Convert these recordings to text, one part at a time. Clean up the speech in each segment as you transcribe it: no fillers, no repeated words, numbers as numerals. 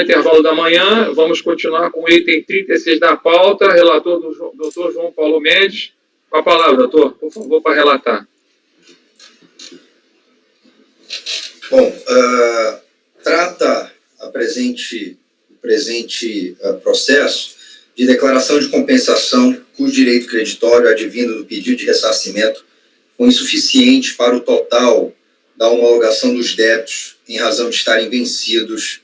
intervalo da manhã, vamos continuar com o item 36 da pauta, relator do doutor João Paulo Mendes. Com a palavra, doutor, por favor, para relatar. Bom, trata o presente processo de declaração de compensação cujo direito creditório advindo do pedido de ressarcimento foi insuficiente para o total da homologação dos débitos em razão de estarem vencidos,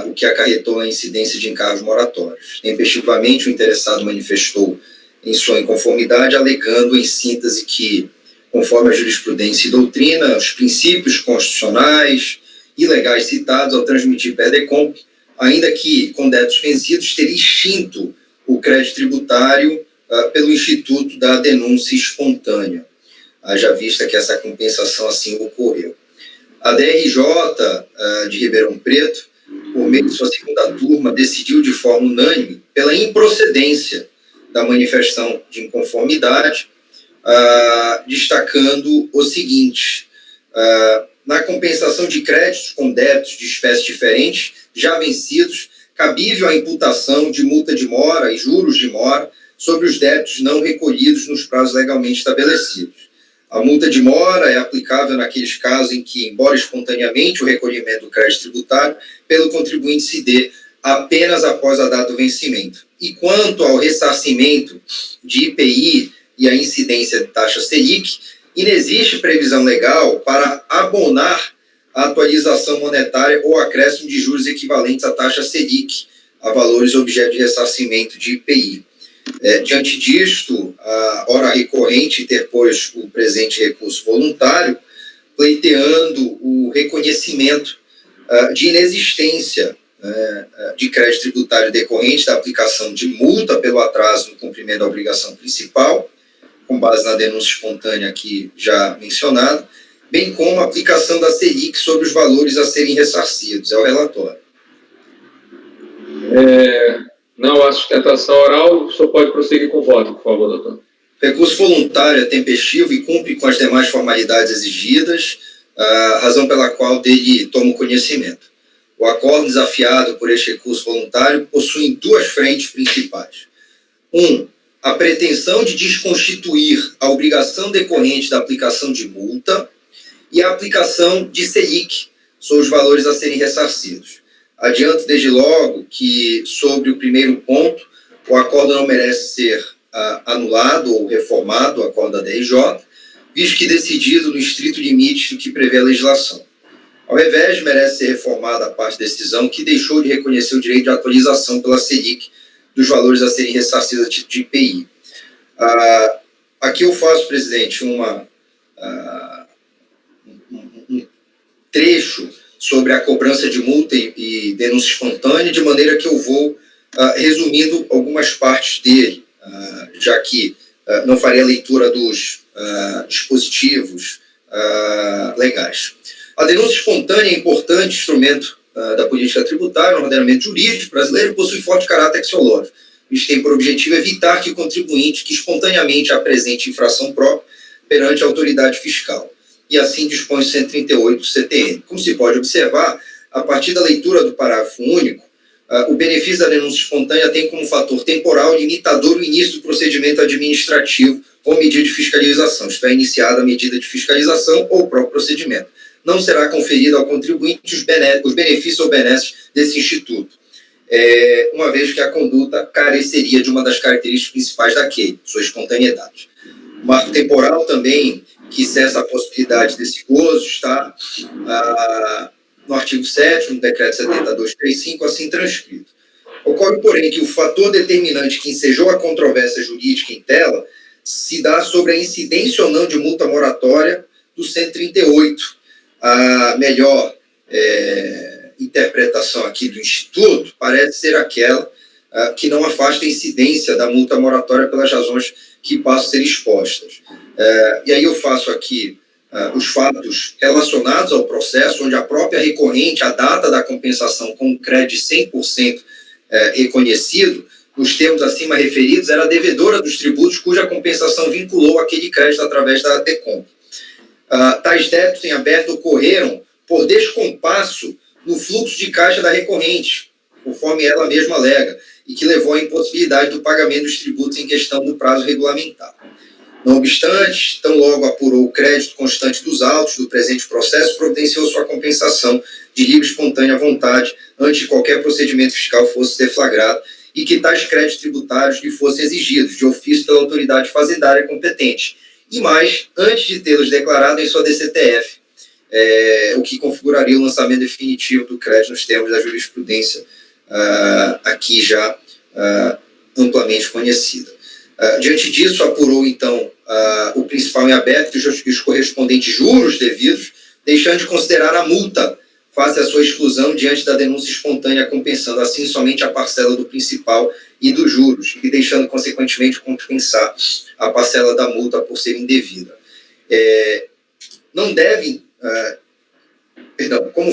o que acarretou a incidência de encargos moratórios. Tempestivamente, o interessado manifestou em sua inconformidade, alegando em síntese que, conforme a jurisprudência e doutrina, os princípios constitucionais e legais citados ao transmitir PERDECOMP, ainda que com débitos vencidos, teria extinto o crédito tributário pelo Instituto da Denúncia Espontânea, haja vista que essa compensação assim ocorreu. A DRJ de Ribeirão Preto, por meio de sua segunda turma, decidiu de forma unânime pela improcedência da manifestação de inconformidade, destacando o seguinte: na compensação de créditos com débitos de espécie diferente, já vencidos, cabível a imputação de multa de mora e juros de mora sobre os débitos não recolhidos nos prazos legalmente estabelecidos. A multa de mora é aplicável naqueles casos em que, embora espontaneamente o recolhimento do crédito tributário pelo contribuinte se dê apenas após a data do vencimento. E quanto ao ressarcimento de IPI e a incidência de taxa Selic, inexiste previsão legal para abonar a atualização monetária ou acréscimo de juros equivalentes à taxa Selic, a valores objeto de ressarcimento de IPI. Diante disto, a hora recorrente interpôs o presente recurso voluntário, pleiteando o reconhecimento de inexistência de crédito tributário decorrente da aplicação de multa pelo atraso no cumprimento da obrigação principal, com base na denúncia espontânea aqui já mencionada, bem como a aplicação da Selic sobre os valores a serem ressarcidos. É o relatório. Não há sustentação oral, o senhor pode prosseguir com o voto, por favor, doutor. Recurso voluntário é tempestivo e cumpre com as demais formalidades exigidas, razão pela qual dele tomo conhecimento. O acordo desafiado por este recurso voluntário possui duas frentes principais. A pretensão de desconstituir a obrigação decorrente da aplicação de multa e a aplicação de Selic sobre os valores a serem ressarcidos. Adianto desde logo que, sobre o primeiro ponto, o acordo não merece ser anulado ou reformado, o acordo da DRJ, visto que decidido no estrito limite do que prevê a legislação. Ao revés, merece ser reformada a parte da decisão que deixou de reconhecer o direito de atualização pela Selic dos valores a serem ressarcidos a título de IPI. Aqui eu faço, presidente, um trecho sobre a cobrança de multa e denúncia espontânea, de maneira que eu vou resumindo algumas partes dele, já que não farei a leitura dos dispositivos legais. A denúncia espontânea é importante instrumento da política tributária no ordenamento jurídico brasileiro e possui forte caráter axiológico. Isso tem por objetivo evitar que o contribuinte que espontaneamente apresente infração própria perante a autoridade fiscal. E assim dispõe o 138 do CTN. Como se pode observar, a partir da leitura do parágrafo único, o benefício da denúncia espontânea tem como fator temporal limitador o início do procedimento administrativo ou medida de fiscalização, isto é, iniciada a medida de fiscalização ou o próprio procedimento. Não será conferido ao contribuinte os benefícios ou benesses desse instituto, uma vez que a conduta careceria de uma das características principais daquele, sua espontaneidade. O marco temporal também, que cessa a possibilidade desse gozo, está no artigo 7º do decreto 7235, assim transcrito. Ocorre, porém, que o fator determinante que ensejou a controvérsia jurídica em tela se dá sobre a incidência ou não de multa moratória do 138. A melhor interpretação aqui do Instituto parece ser aquela que não afasta a incidência da multa moratória pelas razões que passam a ser expostas. E aí eu faço aqui os fatos relacionados ao processo, onde a própria recorrente, a data da compensação com crédito 100% reconhecido, nos termos acima referidos, era devedora dos tributos cuja compensação vinculou aquele crédito através da DECOMP. Tais débitos em aberto ocorreram por descompasso no fluxo de caixa da recorrente, conforme ela mesma alega, e que levou à impossibilidade do pagamento dos tributos em questão no prazo regulamentar. Não obstante, tão logo apurou o crédito constante dos autos do presente processo, providenciou sua compensação de livre e espontânea vontade antes de qualquer procedimento fiscal fosse deflagrado e que tais créditos tributários lhe fossem exigidos de ofício pela autoridade fazendária competente, e mais, antes de tê-los declarado em sua DCTF, o que configuraria o lançamento definitivo do crédito nos termos da jurisprudência aqui já amplamente conhecida. Diante disso, apurou, então, o principal em aberto e os correspondentes juros devidos, deixando de considerar a multa face à sua exclusão diante da denúncia espontânea, compensando assim somente a parcela do principal e dos juros, e deixando, consequentemente, compensar a parcela da multa por ser indevida. Não devem, como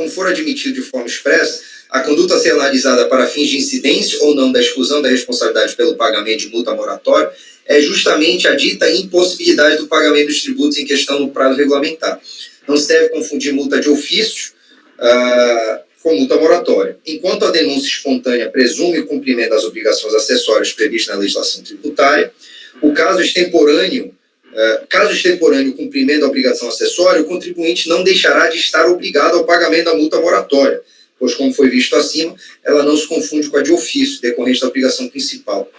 for admitido de forma expressa, a conduta a ser analisada para fins de incidência ou não da exclusão da responsabilidade pelo pagamento de multa moratória é justamente a dita impossibilidade do pagamento dos tributos em questão no prazo regulamentar. Não se deve confundir multa de ofício com multa moratória. Enquanto a denúncia espontânea presume o cumprimento das obrigações acessórias previstas na legislação tributária, o caso extemporâneo cumprimento da obrigação acessória, o contribuinte não deixará de estar obrigado ao pagamento da multa moratória, pois, como foi visto acima, ela não se confunde com a de ofício, decorrente da obrigação principal.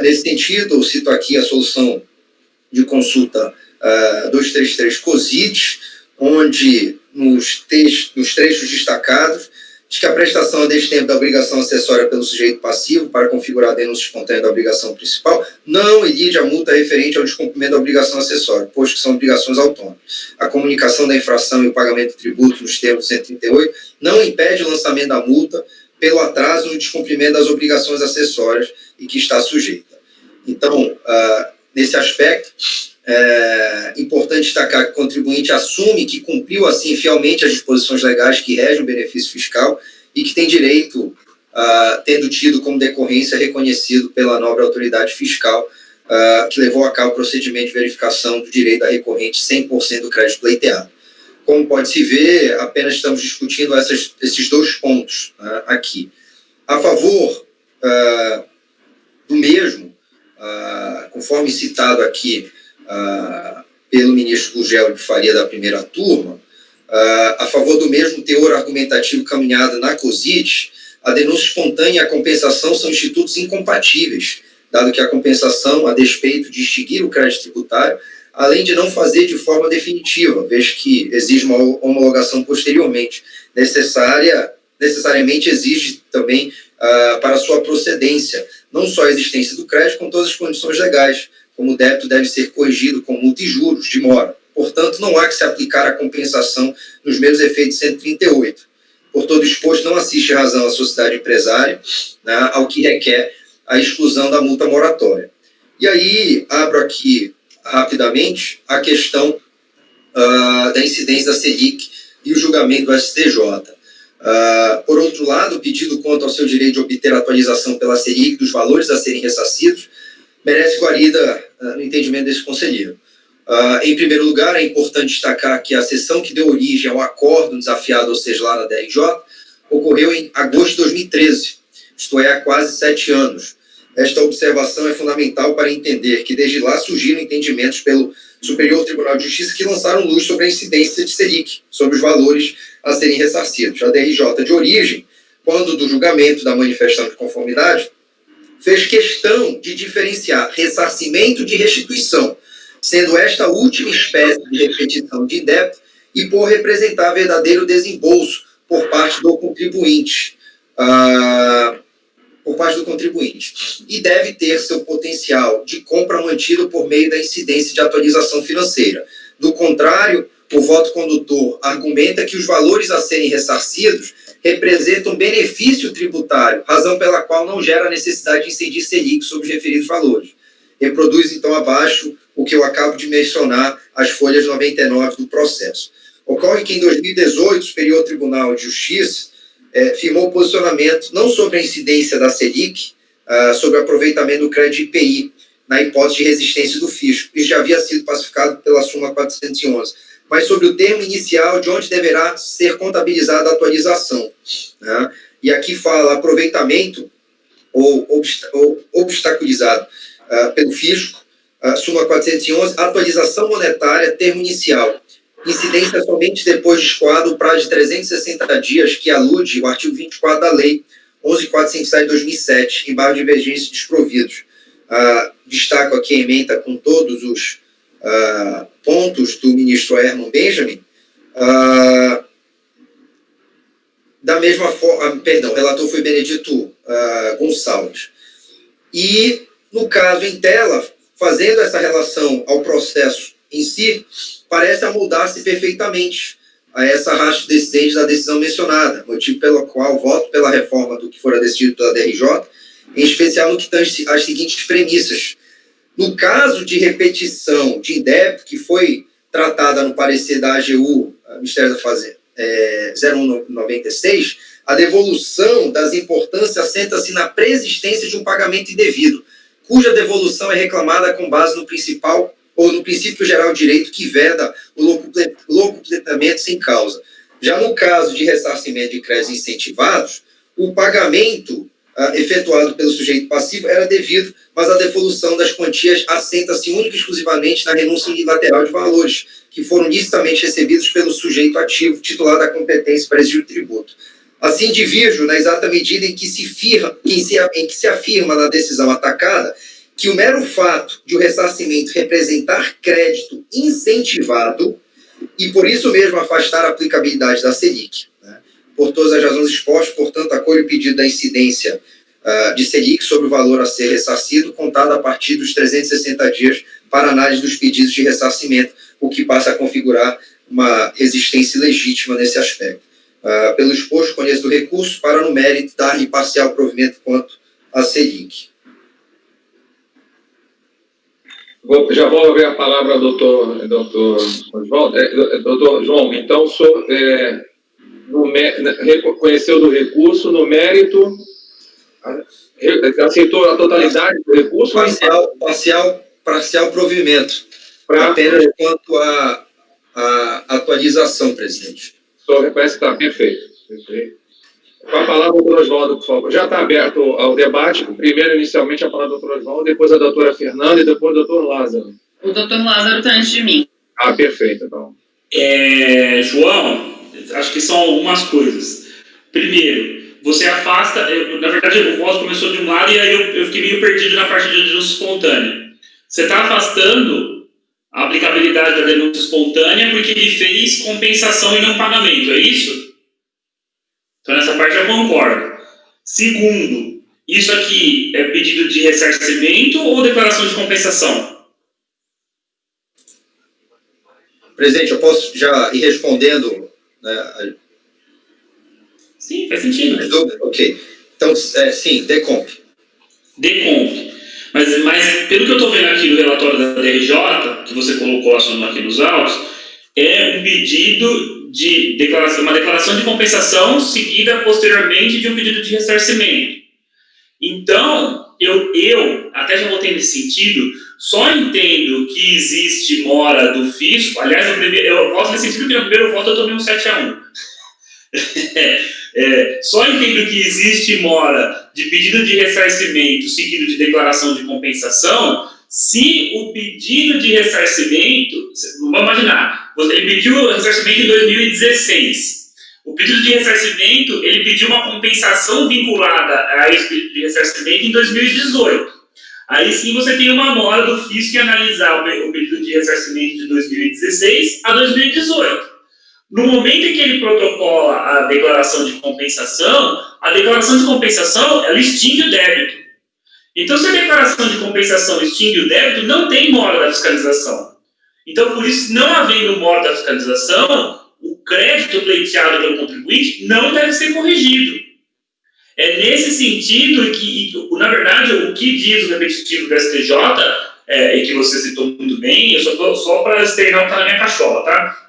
Nesse sentido, eu cito aqui a solução de consulta 233 COSIT, onde, nos trechos destacados, diz que a prestação a destempo da obrigação acessória pelo sujeito passivo para configurar a denúncia espontânea da obrigação principal não elide a multa referente ao descumprimento da obrigação acessória, pois que são obrigações autônomas. A comunicação da infração e o pagamento do tributo nos termos do 138 não impede o lançamento da multa pelo atraso no descumprimento das obrigações acessórias e que está sujeita. Então, nesse aspecto, é importante destacar que o contribuinte assume que cumpriu, assim, fielmente as disposições legais que regem o benefício fiscal e que tem direito, tendo tido como decorrência reconhecido pela nobre autoridade fiscal, que levou a cabo o procedimento de verificação do direito da recorrente 100% do crédito pleiteado. Como pode-se ver, apenas estamos discutindo esses dois pontos aqui. A favor do mesmo, conforme citado aqui pelo ministro Gugel de Faria da primeira turma, a favor do mesmo teor argumentativo caminhado na COSIT, a denúncia espontânea e a compensação são institutos incompatíveis, dado que a compensação, a despeito de extinguir o crédito tributário, além de não fazer de forma definitiva, vez que exige uma homologação posteriormente, necessariamente exige também para sua procedência, não só a existência do crédito, com todas as condições legais, como o débito deve ser corrigido com multa e juros de mora. Portanto, não há que se aplicar a compensação nos mesmos efeitos 138. Por todo exposto, não assiste razão à sociedade empresária, ao que requer a exclusão da multa moratória. E aí, abro aqui rapidamente a questão da incidência da Selic e o julgamento do STJ. Por outro lado, o pedido quanto ao seu direito de obter atualização pela Selic dos valores a serem ressarcidos merece guarida no entendimento desse conselheiro. Em primeiro lugar, é importante destacar que a sessão que deu origem ao acordo desafiado, ou seja, lá na DRJ, ocorreu em agosto de 2013, isto é, há quase 7 anos. Esta observação é fundamental para entender que desde lá surgiram entendimentos pelo Superior Tribunal de Justiça que lançaram luz sobre a incidência de Selic, sobre os valores a serem ressarcidos. A DRJ de origem, quando do julgamento da manifestação de conformidade, fez questão de diferenciar ressarcimento de restituição, sendo esta última espécie de repetição de débito e por representar verdadeiro desembolso por parte do contribuinte. E deve ter seu potencial de compra mantido por meio da incidência de atualização financeira. Do contrário, o voto condutor argumenta que os valores a serem ressarcidos representam benefício tributário, razão pela qual não gera necessidade de incidir Selic sobre os referidos valores. Reproduz, então, abaixo o que eu acabo de mencionar, as folhas 99 do processo. Ocorre que, em 2018, o Superior Tribunal de Justiça firmou posicionamento não sobre a incidência da Selic, sobre o aproveitamento do crédito IPI, na hipótese de resistência do fisco. Isso já havia sido pacificado pela súmula 411. mas sobre o termo inicial de onde deverá ser contabilizada a atualização, né? E aqui fala aproveitamento ou obstaculizado pelo fisco, súmula 411, atualização monetária, termo inicial, incidência somente depois de escoado o prazo de 360 dias, que alude o artigo 24 da Lei 11.457 de 2007, em barra de divergência desprovidos. Destaco aqui a ementa com todos os pontos do ministro Herman Benjamin. Da mesma forma, perdão, o relator foi Benedito Gonçalves. E, no caso em tela, fazendo essa relação ao processo em si, parece amoldar-se perfeitamente a essa racha decidente da decisão mencionada, motivo pelo qual voto pela reforma do que fora decidido pela DRJ, em especial no que tange às seguintes premissas. No caso de repetição de indébito, que foi tratada no parecer da AGU, Ministério da Fazenda, 0196, a devolução das importâncias assenta-se na preexistência de um pagamento indevido, cuja devolução é reclamada com base no principal ou no princípio geral de direito que veda o locupletamento sem causa. Já no caso de ressarcimento de créditos incentivados, o pagamento efetuado pelo sujeito passivo era devido, mas a devolução das quantias assenta-se única e exclusivamente na renúncia unilateral de valores, que foram licitamente recebidos pelo sujeito ativo, titular da competência para exigir o tributo. Assim, divirjo na exata medida em que se afirma na decisão atacada que o mero fato de o ressarcimento representar crédito incentivado e, por isso mesmo, afastar a aplicabilidade da Selic, né? Por todas as razões expostas, portanto, acolho o pedido da incidência de Selic sobre o valor a ser ressarcido, contado a partir dos 360 dias para análise dos pedidos de ressarcimento, o que passa a configurar uma resistência legítima nesse aspecto. Pelo exposto, conheço do recurso para, no mérito, dar-lhe parcial provimento quanto à Selic. Já vou abrir a palavra ao doutor Oswaldo. Doutor João, então, o senhor reconheceu do recurso, no mérito, aceitou a totalidade do recurso? Parcial provimento. Apenas quanto à atualização, presidente. O senhor reconhece que está perfeito. Com a palavra, doutor Oswaldo, por favor. Já está aberto ao debate. Primeiro, inicialmente, a palavra do doutor Oswaldo, depois a doutora Fernanda e depois o doutor Lázaro. O doutor Lázaro está antes de mim. Perfeito, então. João, acho que são algumas coisas. Primeiro, você afasta... na verdade, o voto começou de um lado e aí eu fiquei meio perdido na parte de denúncia espontânea. Você está afastando a aplicabilidade da denúncia espontânea porque ele fez compensação e não pagamento, é isso? Então, nessa parte eu concordo. Segundo, isso aqui é pedido de ressarcimento ou declaração de compensação? Presidente, eu posso já ir respondendo, né? Sim, faz sentido. Ok. Então, sim, decomp. Mas pelo que eu estou vendo aqui no relatório da DRJ, que você colocou aqui nos autos, é um pedido de uma declaração de compensação seguida posteriormente de um pedido de ressarcimento. Então, eu até já votei nesse sentido, só entendo que existe mora do fisco. Aliás, eu voto nesse sentido porque no primeiro voto eu tomei um 7-1. Só entendo que existe mora de pedido de ressarcimento seguido de declaração de compensação se o pedido de ressarcimento, vamos imaginar, ele pediu o ressarcimento em 2016. O pedido de ressarcimento, ele pediu uma compensação vinculada a esse pedido de ressarcimento em 2018. Aí sim você tem uma mora do fisco em analisar o pedido de ressarcimento de 2016 a 2018. No momento em que ele protocola a declaração de compensação, ela extingue o débito. Então, se a declaração de compensação extingue o débito, não tem mora da fiscalização. Então, por isso, não havendo mora da fiscalização, o crédito pleiteado pelo contribuinte não deve ser corrigido. É nesse sentido que, na verdade, o que diz o repetitivo do STJ, e que você citou muito bem, eu só para externar o que está na minha cachola, tá?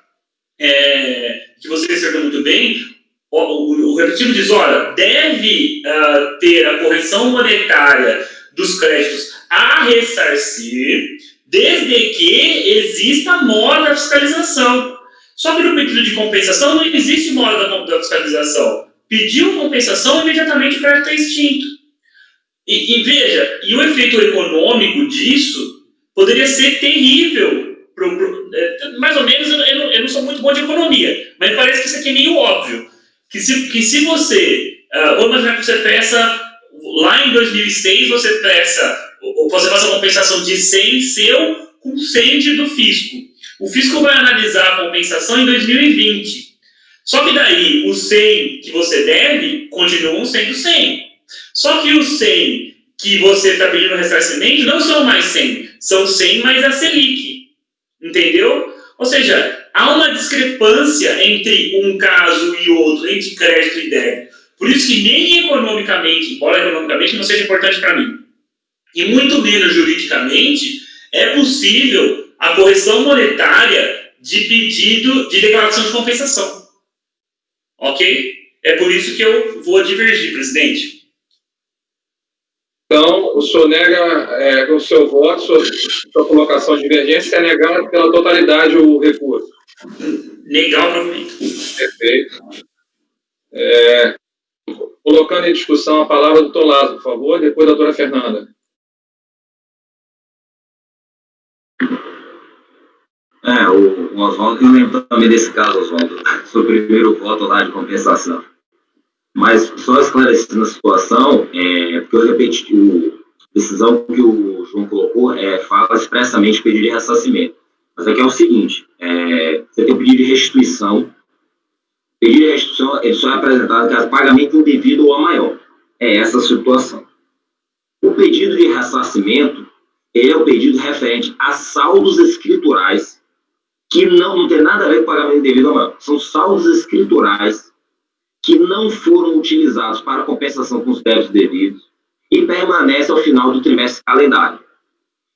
Que você acertou muito bem, o repetitivo diz, olha, deve ter a correção monetária dos créditos a ressarcir, desde que exista mora da fiscalização. Só que no pedido de compensação não existe mora da fiscalização. Pediu compensação, imediatamente o crédito é extinto. E veja, e o efeito econômico disso poderia ser terrível. Mais ou menos, eu não sou muito bom de economia, mas parece que isso aqui é meio óbvio. Que se você, vamos imaginar que você peça, lá em 2006, você faz a compensação de 100 seu com 100 do fisco. O fisco vai analisar a compensação em 2020. Só que daí, os 100 que você deve continuam sendo 100. Só que os 100 que você está pedindo ressarcimento não são mais 100, são 100 mais a Selic. Entendeu? Ou seja, há uma discrepância entre um caso e outro, entre crédito e débito. Por isso que nem economicamente, embora economicamente não seja importante para mim, e muito menos juridicamente, é possível a correção monetária de pedido de declaração de compensação. Ok? É por isso que eu vou divergir, presidente. Então, o senhor nega, com o seu voto, sua colocação de divergência, é negar pela totalidade o recurso. Negar o provimento. Perfeito. Colocando em discussão a palavra do doutor Lázaro, por favor, depois a doutora Fernanda. O Oswaldo, eu lembro também desse caso, Oswaldo, seu primeiro voto lá de compensação. Mas, só esclarecendo a situação, porque eu repeti, a decisão que o João colocou fala expressamente pedido de ressarcimento. Mas aqui é o seguinte, você tem o pedido de restituição. O pedido de restituição ele só é apresentado caso pagamento indevido ou a maior. É essa a situação. O pedido de ressarcimento ele é o pedido referente a saldos escriturais que não tem nada a ver com pagamento indevido ou maior. São saldos escriturais que não foram utilizados para compensação com os débitos devidos e permanece ao final do trimestre calendário.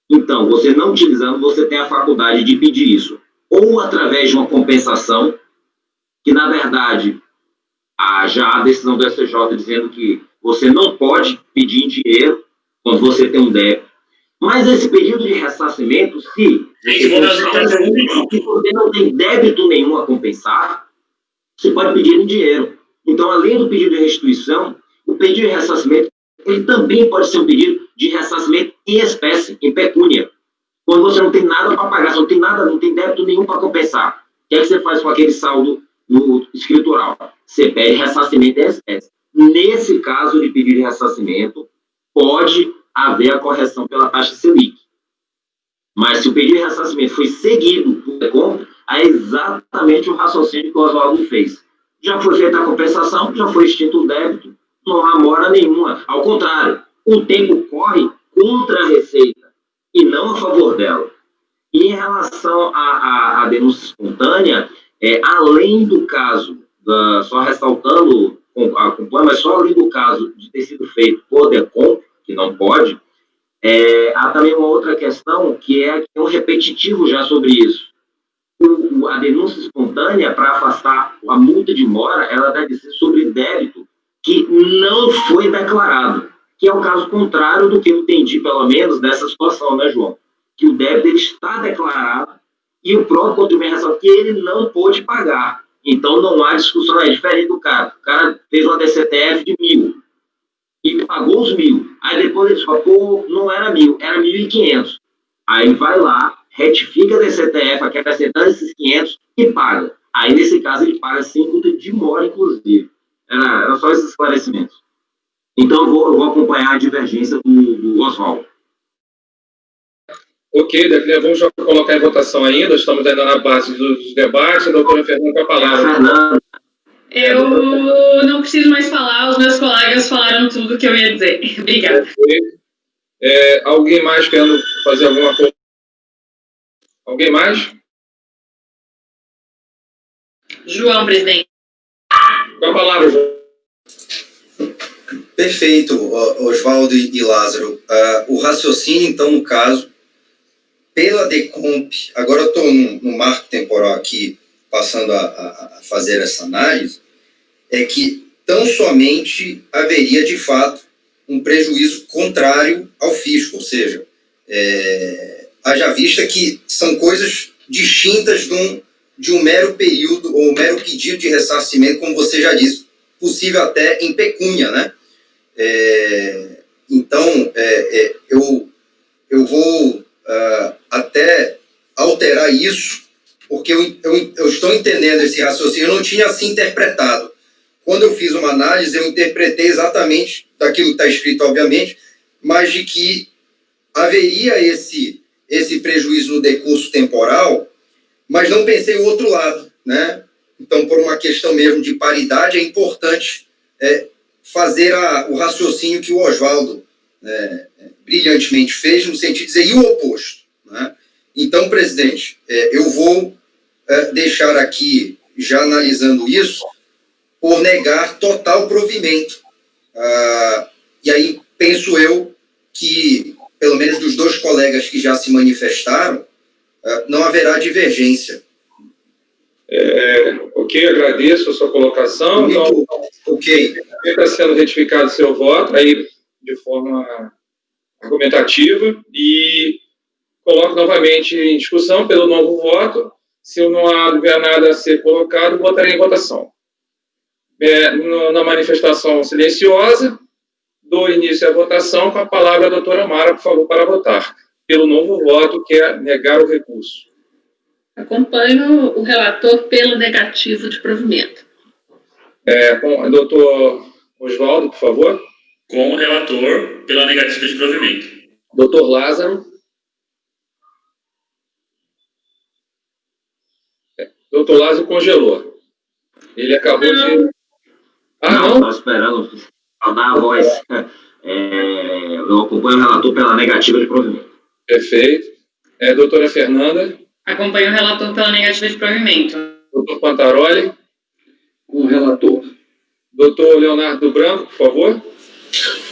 Então, você não utilizando, você tem a faculdade de pedir isso, ou através de uma compensação, que na verdade, já há a decisão do STJ dizendo que você não pode pedir em dinheiro quando você tem um débito, mas esse pedido de ressarcimento, se você não tem débito nenhum a compensar, você pode pedir em dinheiro. Então, além do pedido de restituição, o pedido de ressarcimento, ele também pode ser um pedido de ressarcimento em espécie, em pecúnia. Quando você não tem nada para pagar, você não tem nada, não tem débito nenhum para compensar. O que é que você faz com aquele saldo no escritural? Você pede ressarcimento em espécie. Nesse caso de pedido de ressarcimento, pode haver a correção pela taxa Selic. Mas se o pedido de ressarcimento foi seguido por decompro, é exatamente o raciocínio que o Oswaldo fez. Já foi feita a compensação, já foi extinto o débito, não há mora nenhuma. Ao contrário, o tempo corre contra a Receita e não a favor dela. E em relação à denúncia espontânea, além do caso, só ressaltando, mas só além do caso de ter sido feito por decompro, que não pode, há também uma outra questão que é um repetitivo já sobre isso. A denúncia espontânea, para afastar a multa de mora, ela deve ser sobre débito que não foi declarado, que é o caso contrário do que eu entendi, pelo menos, dessa situação, né, João? Que o débito ele está declarado e o próprio contribuinte ressalta que ele não pôde pagar. Então, não há discussão, é diferente do cara. O cara fez uma DCTF de 1.000 e pagou os 1.000. Aí depois ele fala, pô, não era 1.000, era 1.500. Aí vai lá, retifica a DCTF, acrescentando esses 500 e paga. Aí, nesse caso, ele paga sem multa de mora, inclusive. Era só esses esclarecimentos. Então, eu vou acompanhar a divergência do Oswaldo. Ok, vamos já colocar em votação ainda, estamos ainda na base dos debates. A doutora Fernanda com a palavra. Fernanda. Eu não preciso mais falar, os meus colegas falaram tudo que eu ia dizer. Obrigada. Alguém mais querendo fazer alguma coisa? Alguém mais? João, presidente. Com a palavra, João. Perfeito, Oswaldo e Lázaro. O raciocínio, então, no caso, pela DECOMP, agora eu estou no marco temporal aqui, passando a fazer essa análise, é que tão somente haveria, de fato, um prejuízo contrário ao fisco, ou seja, haja vista que são coisas distintas de um mero período ou um mero pedido de ressarcimento, como você já disse, possível até em pecúnia, né? Então, eu vou até alterar isso, porque eu estou entendendo esse raciocínio, eu não tinha assim interpretado. Quando eu fiz uma análise, eu interpretei exatamente daquilo que está escrito, obviamente, mas de que haveria esse prejuízo no decurso temporal, mas não pensei o outro lado, né? Então, por uma questão mesmo de paridade, é importante fazer o raciocínio que o Oswaldo brilhantemente fez, no sentido de dizer, e o oposto, né? Então, presidente, eu vou deixar aqui, já analisando isso, por negar total provimento. E aí, penso eu que, pelo menos dos dois colegas que já se manifestaram, não haverá divergência. Ok, agradeço a sua colocação. Muito então, ok. Está sendo retificado seu voto aí de forma argumentativa e coloco novamente em discussão pelo novo voto. Se não houver nada a ser colocado, votarei em votação. Na manifestação silenciosa, dou início à votação com a palavra a doutora Mara, por favor, para votar pelo novo voto, que é negar o recurso. Acompanho o relator pelo negativo de provimento. Com o doutor Oswaldo, por favor. Com o relator pela negativa de provimento. Doutor Lázaro. Doutor Lázaro congelou. Ele acabou de... não? Estava esperando dar a voz. Eu acompanho o relator pela negativa de provimento. Perfeito. Doutora Fernanda. Acompanho o relator pela negativa de provimento. Doutor Pantaroli. Com o relator. Doutor Leonardo Branco, por favor.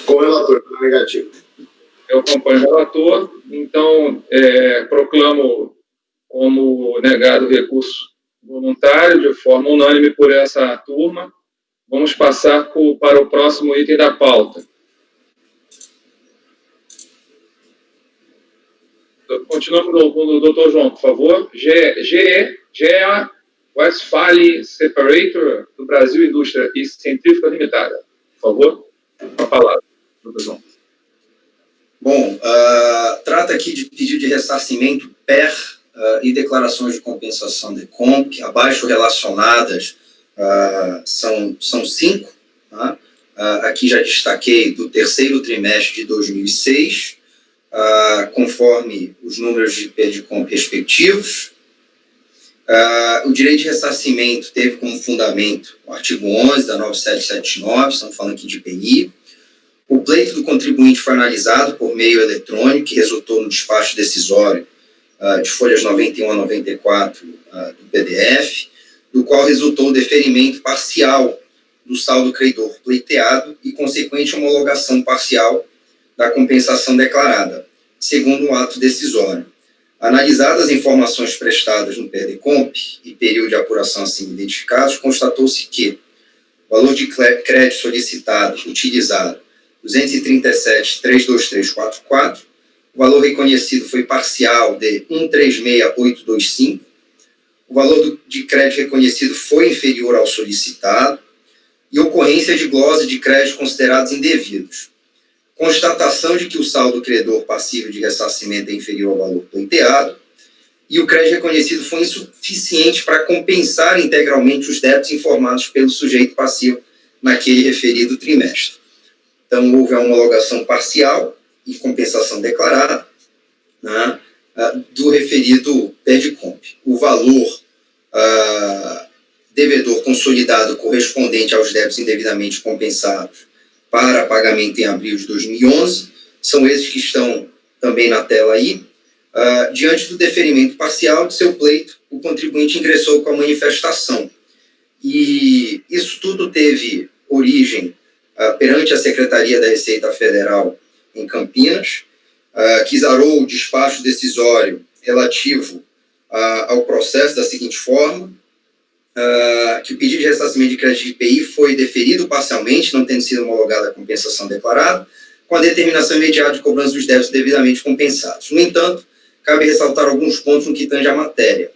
Com o relator, pela negativa. Eu acompanho o relator. Então, proclamo como negado o recurso voluntário, de forma unânime por essa turma. Vamos passar para o próximo item da pauta. Continuamos com o doutor João, por favor. GEA Westfalia Separator do Brasil Indústria e Centrífuga Limitada. Por favor, com a palavra, doutor João. Bom, trata aqui de pedido de ressarcimento PER e declarações de compensação DECOMP, abaixo relacionadas são 5, tá? Aqui já destaquei do terceiro trimestre de 2006, conforme os números de PERDICOMP respectivos. O direito de ressarcimento teve como fundamento o artigo 11 da 9779, estamos falando aqui de IPI. O pleito do contribuinte foi analisado por meio eletrônico, que resultou no despacho decisório de folhas 91 a 94 do PDF, do qual resultou o deferimento parcial do saldo credor pleiteado e consequente homologação parcial da compensação declarada, segundo o ato decisório. Analisadas as informações prestadas no PERDICOMP e período de apuração assim identificados, constatou-se que o valor de crédito solicitado, utilizado, 237.32344, o valor reconhecido foi parcial de 136.825, o valor de crédito reconhecido foi inferior ao solicitado e ocorrência de glose de crédito considerados indevidos. Constatação de que o saldo credor passível de ressarcimento é inferior ao valor pleiteado e o crédito reconhecido foi insuficiente para compensar integralmente os débitos informados pelo sujeito passivo naquele referido trimestre. Então, houve a homologação parcial e compensação declarada, né, do referido PERDICOMP. O valor devedor consolidado correspondente aos débitos indevidamente compensados para pagamento em abril de 2011, são esses que estão também na tela aí. Diante do deferimento parcial de seu pleito, o contribuinte ingressou com a manifestação. E isso tudo teve origem perante a Secretaria da Receita Federal em Campinas, que exarou o despacho decisório relativo ao processo da seguinte forma, que o pedido de ressarcimento de crédito de IPI foi deferido parcialmente, não tendo sido homologada a compensação declarada, com a determinação imediata de cobrança dos débitos devidamente compensados. No entanto, cabe ressaltar alguns pontos no que tange à matéria.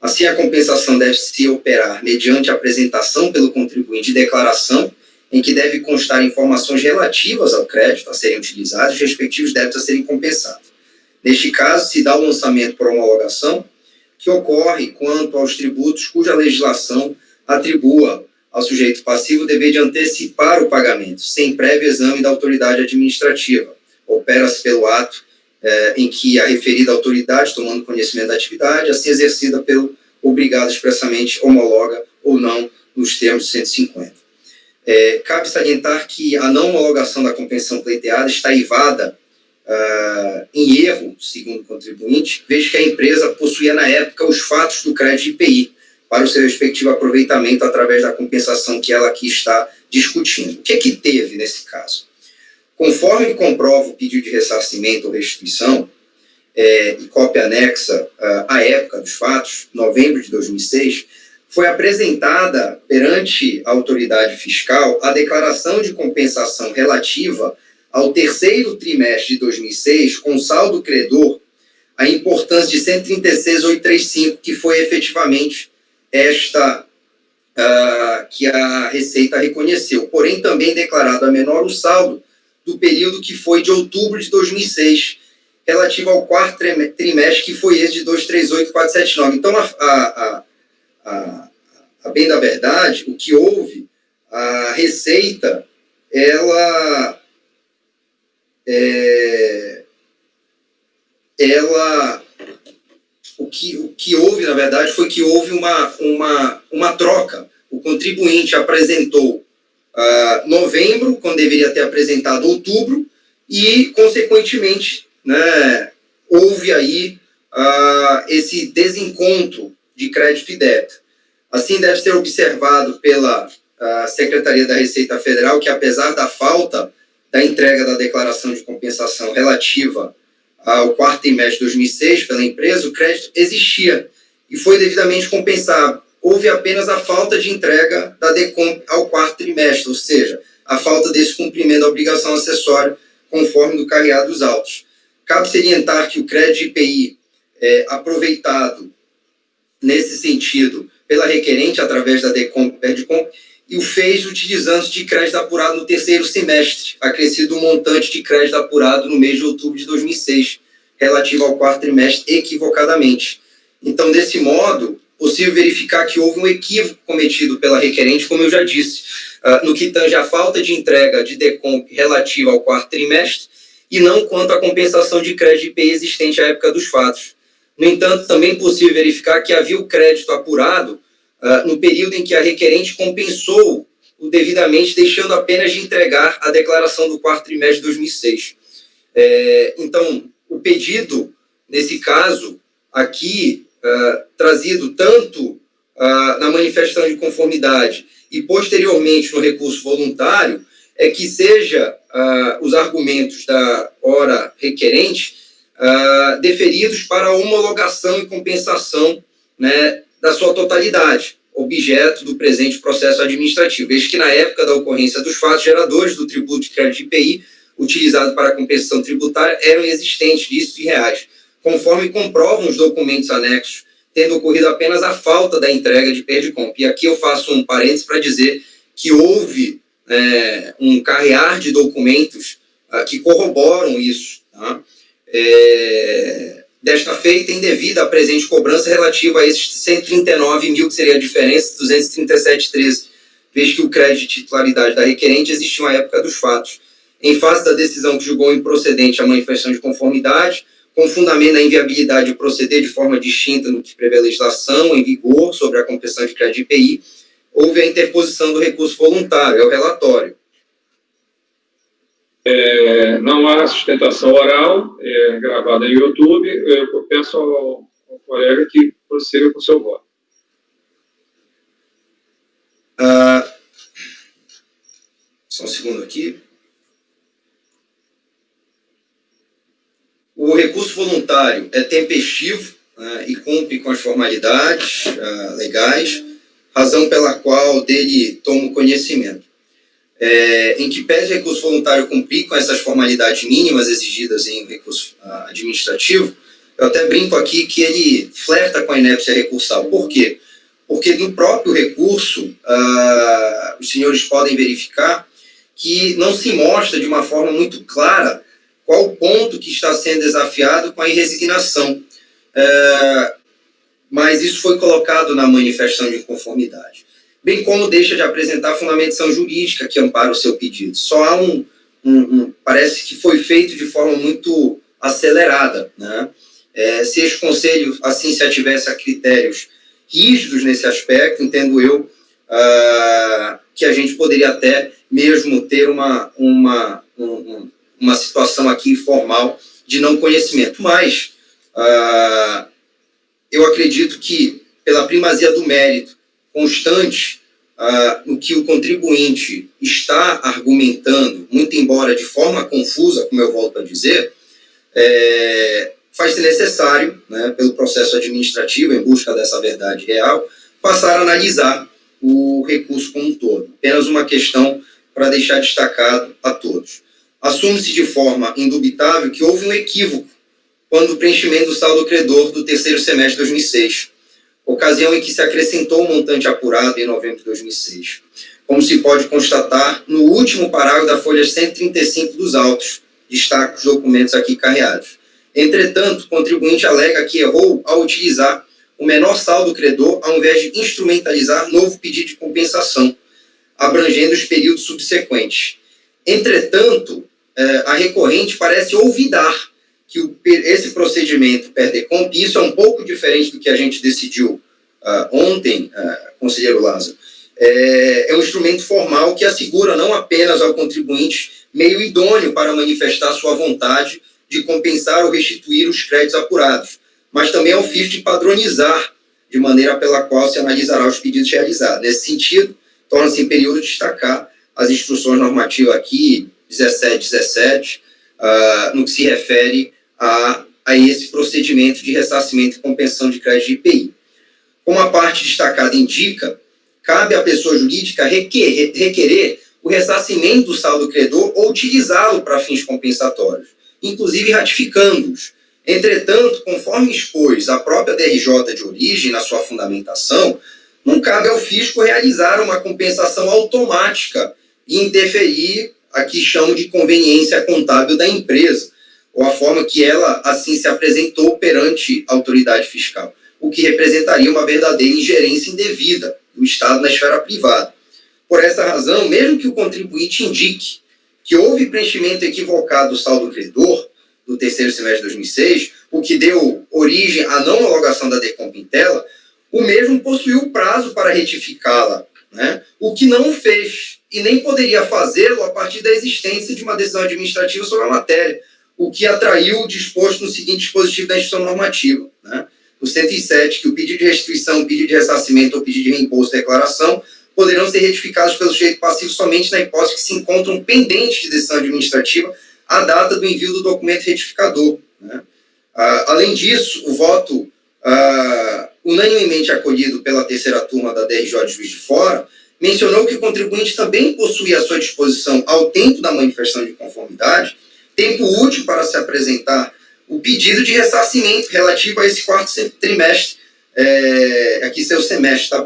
Assim, a compensação deve se operar mediante a apresentação pelo contribuinte de declaração, em que deve constar informações relativas ao crédito a serem utilizados e os respectivos débitos a serem compensados. Neste caso, se dá o lançamento por homologação, que ocorre quanto aos tributos cuja legislação atribua ao sujeito passivo o dever de antecipar o pagamento, sem prévio exame da autoridade administrativa. Opera-se pelo ato em que a referida autoridade, tomando conhecimento da atividade, assim exercida pelo obrigado expressamente, homologa ou não nos termos de 150. Cabe salientar que a não homologação da compensação pleiteada está eivada em erro, segundo o contribuinte, veja que a empresa possuía na época os fatos do crédito de IPI para o seu respectivo aproveitamento através da compensação que ela aqui está discutindo. O que é que teve nesse caso? Conforme comprova o pedido de ressarcimento ou restituição, e cópia anexa à época dos fatos, novembro de 2006, foi apresentada perante a autoridade fiscal a declaração de compensação relativa ao terceiro trimestre de 2006, com saldo credor, a importância de 136.835, que foi efetivamente esta que a Receita reconheceu. Porém, também declarado a menor o saldo do período que foi de outubro de 2006, relativo ao quarto trimestre, que foi esse de 238.479. Então, a bem da verdade, o que houve, a Receita, o que houve, na verdade, foi que houve uma troca. O contribuinte apresentou novembro, quando deveria ter apresentado outubro, e, consequentemente, né, houve aí esse desencontro de crédito e débito. Assim, deve ser observado pela Secretaria da Receita Federal que, apesar da falta da entrega da declaração de compensação relativa ao quarto trimestre de 2006 pela empresa, o crédito existia e foi devidamente compensado. Houve apenas a falta de entrega da DECOMP ao quarto trimestre, ou seja, a falta desse cumprimento da obrigação acessória conforme do carreado dos autos. Cabe salientar que o crédito de IPI aproveitado nesse sentido pela requerente através da DECOMP e PERDICOMP e o fez utilizando de crédito apurado no terceiro semestre, acrescido o montante de crédito apurado no mês de outubro de 2006, relativo ao quarto trimestre, equivocadamente. Então, desse modo, possível verificar que houve um equívoco cometido pela requerente, como eu já disse, no que tange a falta de entrega de DECOMP relativa ao quarto trimestre e não quanto à compensação de crédito de IPI existente à época dos fatos. No entanto, também é possível verificar que havia o crédito apurado no período em que a requerente compensou o devidamente, deixando apenas de entregar a declaração do quarto trimestre de 2006. Então, o pedido, nesse caso, aqui, trazido tanto na manifestação de conformidade e posteriormente no recurso voluntário, é que seja os argumentos da ora requerente deferidos para homologação e compensação, né, da sua totalidade, objeto do presente processo administrativo. Veja que na época da ocorrência dos fatos, geradores do tributo de crédito de IPI, utilizado para a compensação tributária, eram existentes, lícitos e reais, conforme comprovam os documentos anexos, tendo ocorrido apenas a falta da entrega de PERDICOMP. E aqui eu faço um parênteses para dizer que houve um carrear de documentos que corroboram isso, tá? Desta feita, indevida a presente cobrança relativa a esses 139 mil, que seria a diferença, 237,13, veja que o crédito de titularidade da requerente existiu na época dos fatos. Em face da decisão que julgou improcedente a manifestação de conformidade, com fundamento na inviabilidade de proceder de forma distinta no que prevê a legislação em vigor sobre a compensação de crédito de IPI, houve a interposição do recurso voluntário, é o relatório. Não há sustentação oral gravada em YouTube. Eu peço ao colega que prossiga com o seu voto. Só um segundo aqui. O recurso voluntário é tempestivo e cumpre com as formalidades legais, razão pela qual dele tomo conhecimento. Em que pese o recurso voluntário cumprir com essas formalidades mínimas exigidas em recurso administrativo, Eu até brinco aqui que ele flerta com a inépcia recursal. Por quê? Porque no próprio recurso, os senhores podem verificar que não se mostra de uma forma muito clara qual o ponto que está sendo desafiado com a irresignação. Mas isso foi colocado na manifestação de inconformidade. Bem como deixa de apresentar fundamentação jurídica que ampara o seu pedido. Só há parece que foi feito de forma muito acelerada, né? Se este conselho assim se ativesse a critérios rígidos nesse aspecto, entendo eu que a gente poderia até mesmo ter uma situação aqui informal de não conhecimento. Mas eu acredito que, pela primazia do mérito constante, no que o contribuinte está argumentando, muito embora de forma confusa, como eu volto a dizer, faz-se necessário, né, pelo processo administrativo, em busca dessa verdade real, passar a analisar o recurso como um todo. Apenas uma questão para deixar destacado a todos. Assume-se de forma indubitável que houve um equívoco quando o preenchimento do saldo credor do terceiro semestre de 2006, ocasião em que se acrescentou o montante apurado em novembro de 2006, como se pode constatar no último parágrafo da folha 135 dos autos, destaco os documentos aqui carreados. Entretanto, o contribuinte alega que errou ao utilizar o menor saldo credor ao invés de instrumentalizar novo pedido de compensação, abrangendo os períodos subsequentes. Entretanto, a recorrente parece olvidar que esse procedimento PERDECOMP, isso é um pouco diferente do que a gente decidiu ontem, conselheiro Lázaro, é um instrumento formal que assegura não apenas ao contribuinte meio idôneo para manifestar sua vontade de compensar ou restituir os créditos apurados, mas também ao fim de padronizar de maneira pela qual se analisará os pedidos realizados. Nesse sentido, torna-se imperioso destacar as instruções normativas aqui, 17, no que se refere a esse procedimento de ressarcimento e compensação de crédito de IPI. Como a parte destacada indica, cabe à pessoa jurídica requerer o ressarcimento do saldo credor ou utilizá-lo para fins compensatórios, inclusive ratificando-os. Entretanto, conforme expôs a própria DRJ de origem na sua fundamentação, não cabe ao fisco realizar uma compensação automática e interferir, aqui chamo de conveniência contábil da empresa, ou a forma que ela assim se apresentou perante a autoridade fiscal, o que representaria uma verdadeira ingerência indevida do Estado na esfera privada. Por essa razão, mesmo que o contribuinte indique que houve preenchimento equivocado do saldo credor do terceiro semestre de 2006, o que deu origem à não homologação da DECOMP em tela, o mesmo possuiu prazo para retificá-la, né? O que não fez e nem poderia fazê-lo a partir da existência de uma decisão administrativa sobre a matéria, o que atraiu o disposto no seguinte dispositivo da instituição normativa, né? O 107, que o pedido de restituição, o pedido de ressarcimento ou pedido de reembolso de declaração poderão ser retificados pelo sujeito passivo somente na hipótese que se encontram pendentes de decisão administrativa à data do envio do documento retificador, né? Além disso, o voto unanimemente acolhido pela terceira turma da DRJ de Juiz de Fora mencionou que o contribuinte também possui à sua disposição, ao tempo da manifestação de conformidade, tempo útil para se apresentar o pedido de ressarcimento relativo a esse quarto trimestre, aqui seu semestre,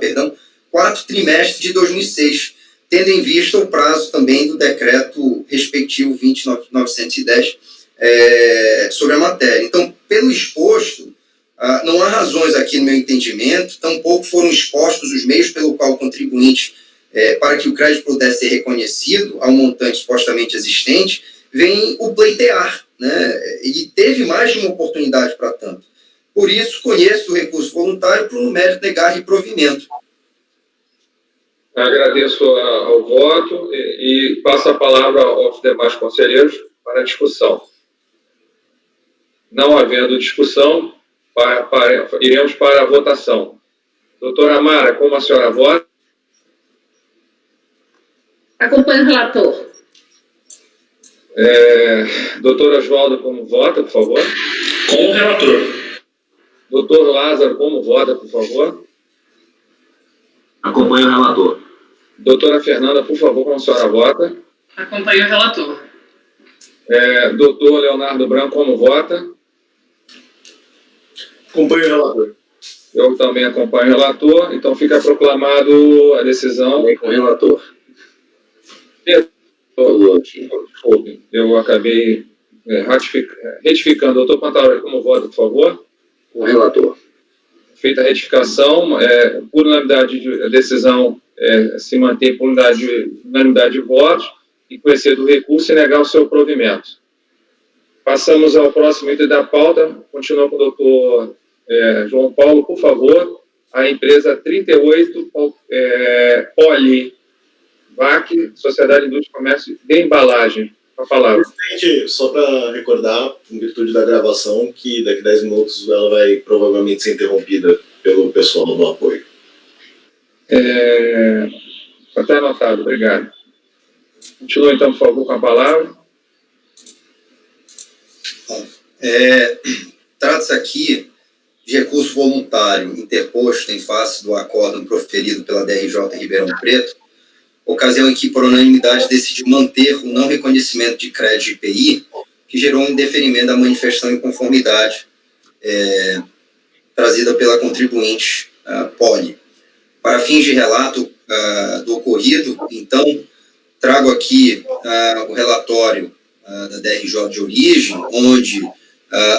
quarto trimestre de 2006, tendo em vista o prazo também do decreto respectivo 20.910 sobre a matéria. Então, pelo exposto, não há razões aqui no meu entendimento, tampouco foram expostos os meios pelo qual o contribuinte, para que o crédito pudesse ser reconhecido ao montante supostamente existente, vem o pleitear, né? Ele teve mais de uma oportunidade para tanto. Por isso, conheço o recurso voluntário por um mérito negar de provimento. Agradeço ao voto e passo a palavra aos demais conselheiros para a discussão. Não havendo discussão, iremos para a votação. Doutora Amara, como a senhora vota? Acompanho o relator. Doutor Oswaldo, como vota, por favor? Com o relator. Doutor Lázaro, como vota, por favor? Acompanho o relator. Doutora Fernanda, por favor, como a senhora vota? Acompanho o relator. Doutor Leonardo Branco, como vota? Acompanho o relator. Eu também acompanho o relator, então fica proclamado a decisão. Também com o relator. Desculpe, eu acabei retificando. Doutor Pantalva, como voto, por favor? Com o relator. Feita a retificação, por unanimidade a decisão se mantém por unanimidade de votos e conhecer do recurso e negar o seu provimento. Passamos ao próximo item da pauta. Continua com o doutor João Paulo, por favor. A empresa 38 Polivac, Sociedade de Indústria e Comércio de Embalagem. A palavra. Presidente, só para recordar, em virtude da gravação, que daqui a 10 minutos ela vai provavelmente ser interrompida pelo pessoal do apoio. Está anotado, obrigado. Continua então, por favor, com a palavra. Trata-se aqui de recurso voluntário interposto em face do acórdão proferido pela DRJ Ribeirão Preto, ocasião em que, por unanimidade, decidiu manter o não reconhecimento de crédito de IPI, que gerou um indeferimento da manifestação de conformidade trazida pela contribuinte Poli. Para fins de relato do ocorrido, então, trago aqui o relatório da DRJ de origem, onde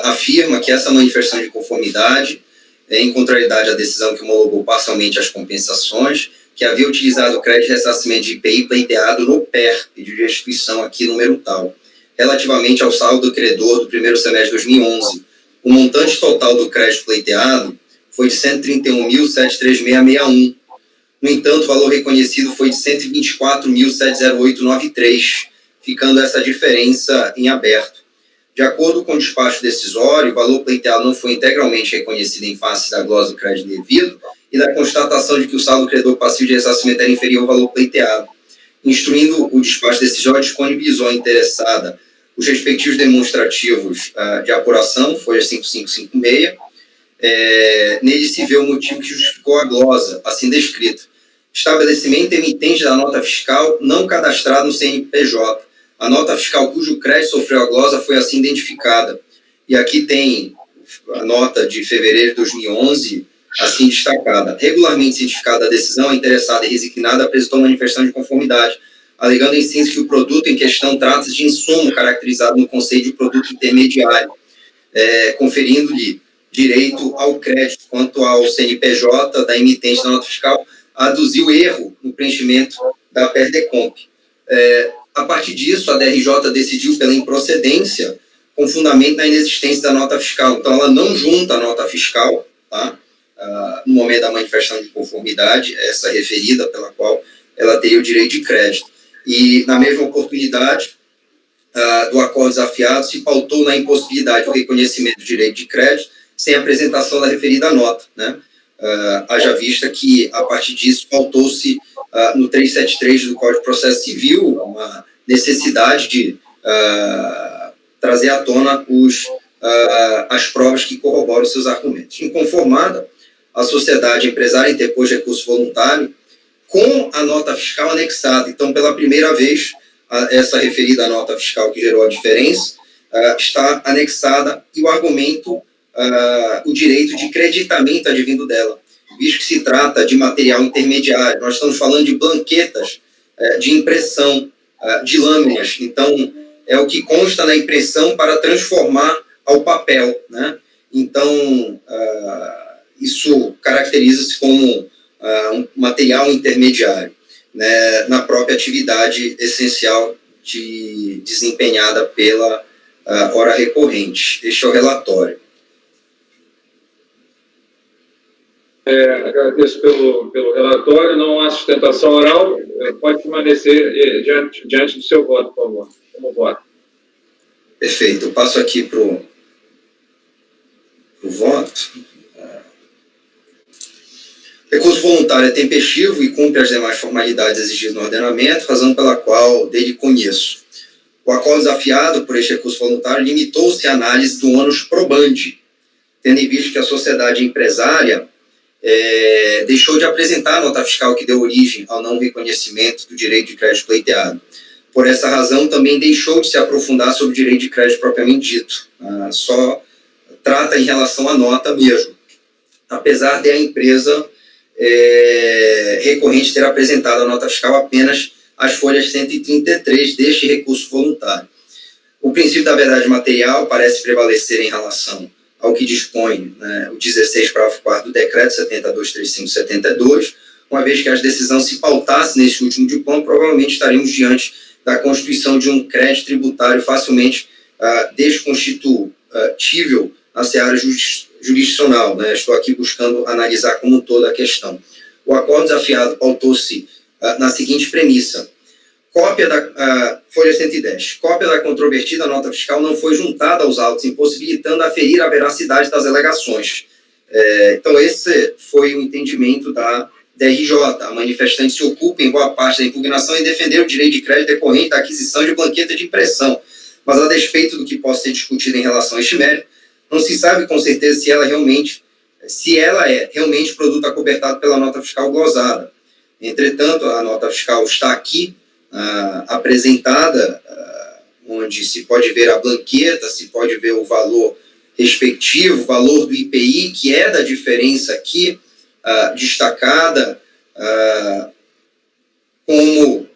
afirma que essa manifestação de conformidade é em contrariedade à decisão que homologou parcialmente as compensações, que havia utilizado o crédito de ressarcimento de IPI pleiteado no PER, pedido de restituição aqui número tal, relativamente ao saldo do credor do primeiro semestre de 2011. O montante total do crédito pleiteado foi de R$ 131.73661. No entanto, o valor reconhecido foi de R$ 124.70893, ficando essa diferença em aberto. De acordo com o despacho decisório, o valor pleiteado não foi integralmente reconhecido em face da glosa do crédito devido e da constatação de que o saldo credor passivo de ressarcimento era inferior ao valor pleiteado. Instruindo o despacho decisório, disponibilizou à interessada os respectivos demonstrativos de apuração, folha 5556. Nele se vê o motivo que justificou a glosa, assim descrita. Estabelecimento emitente da nota fiscal não cadastrado no CNPJ. A nota fiscal cujo crédito sofreu a glosa foi assim identificada. E aqui tem a nota de fevereiro de 2011, assim destacada. Regularmente cientificada a decisão, a interessada e resignada apresentou manifestação de conformidade, alegando em síntese que o produto em questão trata-se de insumo caracterizado no conceito de produto intermediário, conferindo-lhe direito ao crédito. Quanto ao CNPJ da emitente da nota fiscal, aduziu erro no preenchimento da PERDECOMP. A partir disso, a DRJ decidiu pela improcedência com fundamento na inexistência da nota fiscal. Então, ela não junta a nota fiscal, tá? No momento da manifestação de conformidade, essa referida pela qual ela teria o direito de crédito. E, na mesma oportunidade do acordo desafiado, se pautou na impossibilidade do reconhecimento do direito de crédito sem apresentação da referida nota, né? Haja vista que, a partir disso, pautou-se no 373 do Código de Processo Civil uma necessidade de trazer à tona as provas que corroboram seus argumentos. Inconformada, a sociedade empresária interpôs recurso voluntário com a nota fiscal anexada. Então, pela primeira vez, essa referida nota fiscal que gerou a diferença está anexada e o argumento, o direito de creditamento advindo dela, visto que se trata de material intermediário. Nós estamos falando de blanquetas de impressão, de lâminas. Então, é o que consta na impressão para transformar ao papel, né? Então, isso caracteriza-se como um material intermediário, né, na própria atividade essencial desempenhada pela hora recorrente. Este é o relatório. Agradeço pelo relatório. Não há sustentação oral. Pode permanecer diante do seu voto, por favor. Como voto? Perfeito. Eu passo aqui para o voto. Recurso voluntário é tempestivo e cumpre as demais formalidades exigidas no ordenamento, razão pela qual dele conheço. O acordo desafiado por este recurso voluntário limitou-se à análise do ônus probandi, tendo em vista que a sociedade empresária deixou de apresentar a nota fiscal que deu origem ao não reconhecimento do direito de crédito pleiteado. Por essa razão, também deixou de se aprofundar sobre o direito de crédito propriamente dito, só trata em relação à nota mesmo, apesar de a empresa recorrente ter apresentado a nota fiscal apenas as folhas 133 deste recurso voluntário. O princípio da verdade material parece prevalecer em relação ao que dispõe, né, o 16, parágrafo 4 do decreto 72.35/72, uma vez que a decisão se pautasse nesse último diploma, provavelmente estaríamos diante da constituição de um crédito tributário facilmente desconstitutível na seara jurisdicional. Né? Estou aqui buscando analisar como um todo a questão. O acordo desafiado pautou-se na seguinte premissa: cópia da folha 110. Cópia da controvertida nota fiscal não foi juntada aos autos, impossibilitando aferir a veracidade das alegações. Então, esse foi o entendimento da DRJ. A manifestante se ocupa, em boa parte da impugnação, em defender o direito de crédito decorrente da aquisição de banqueta de impressão. Mas, a despeito do que possa ser discutido em relação a este mérito, não se sabe com certeza se ela é realmente produto acobertado pela nota fiscal glosada. Entretanto, a nota fiscal está aqui, apresentada, onde se pode ver a banqueta, se pode ver o valor respectivo, o valor do IPI, que é da diferença aqui destacada, como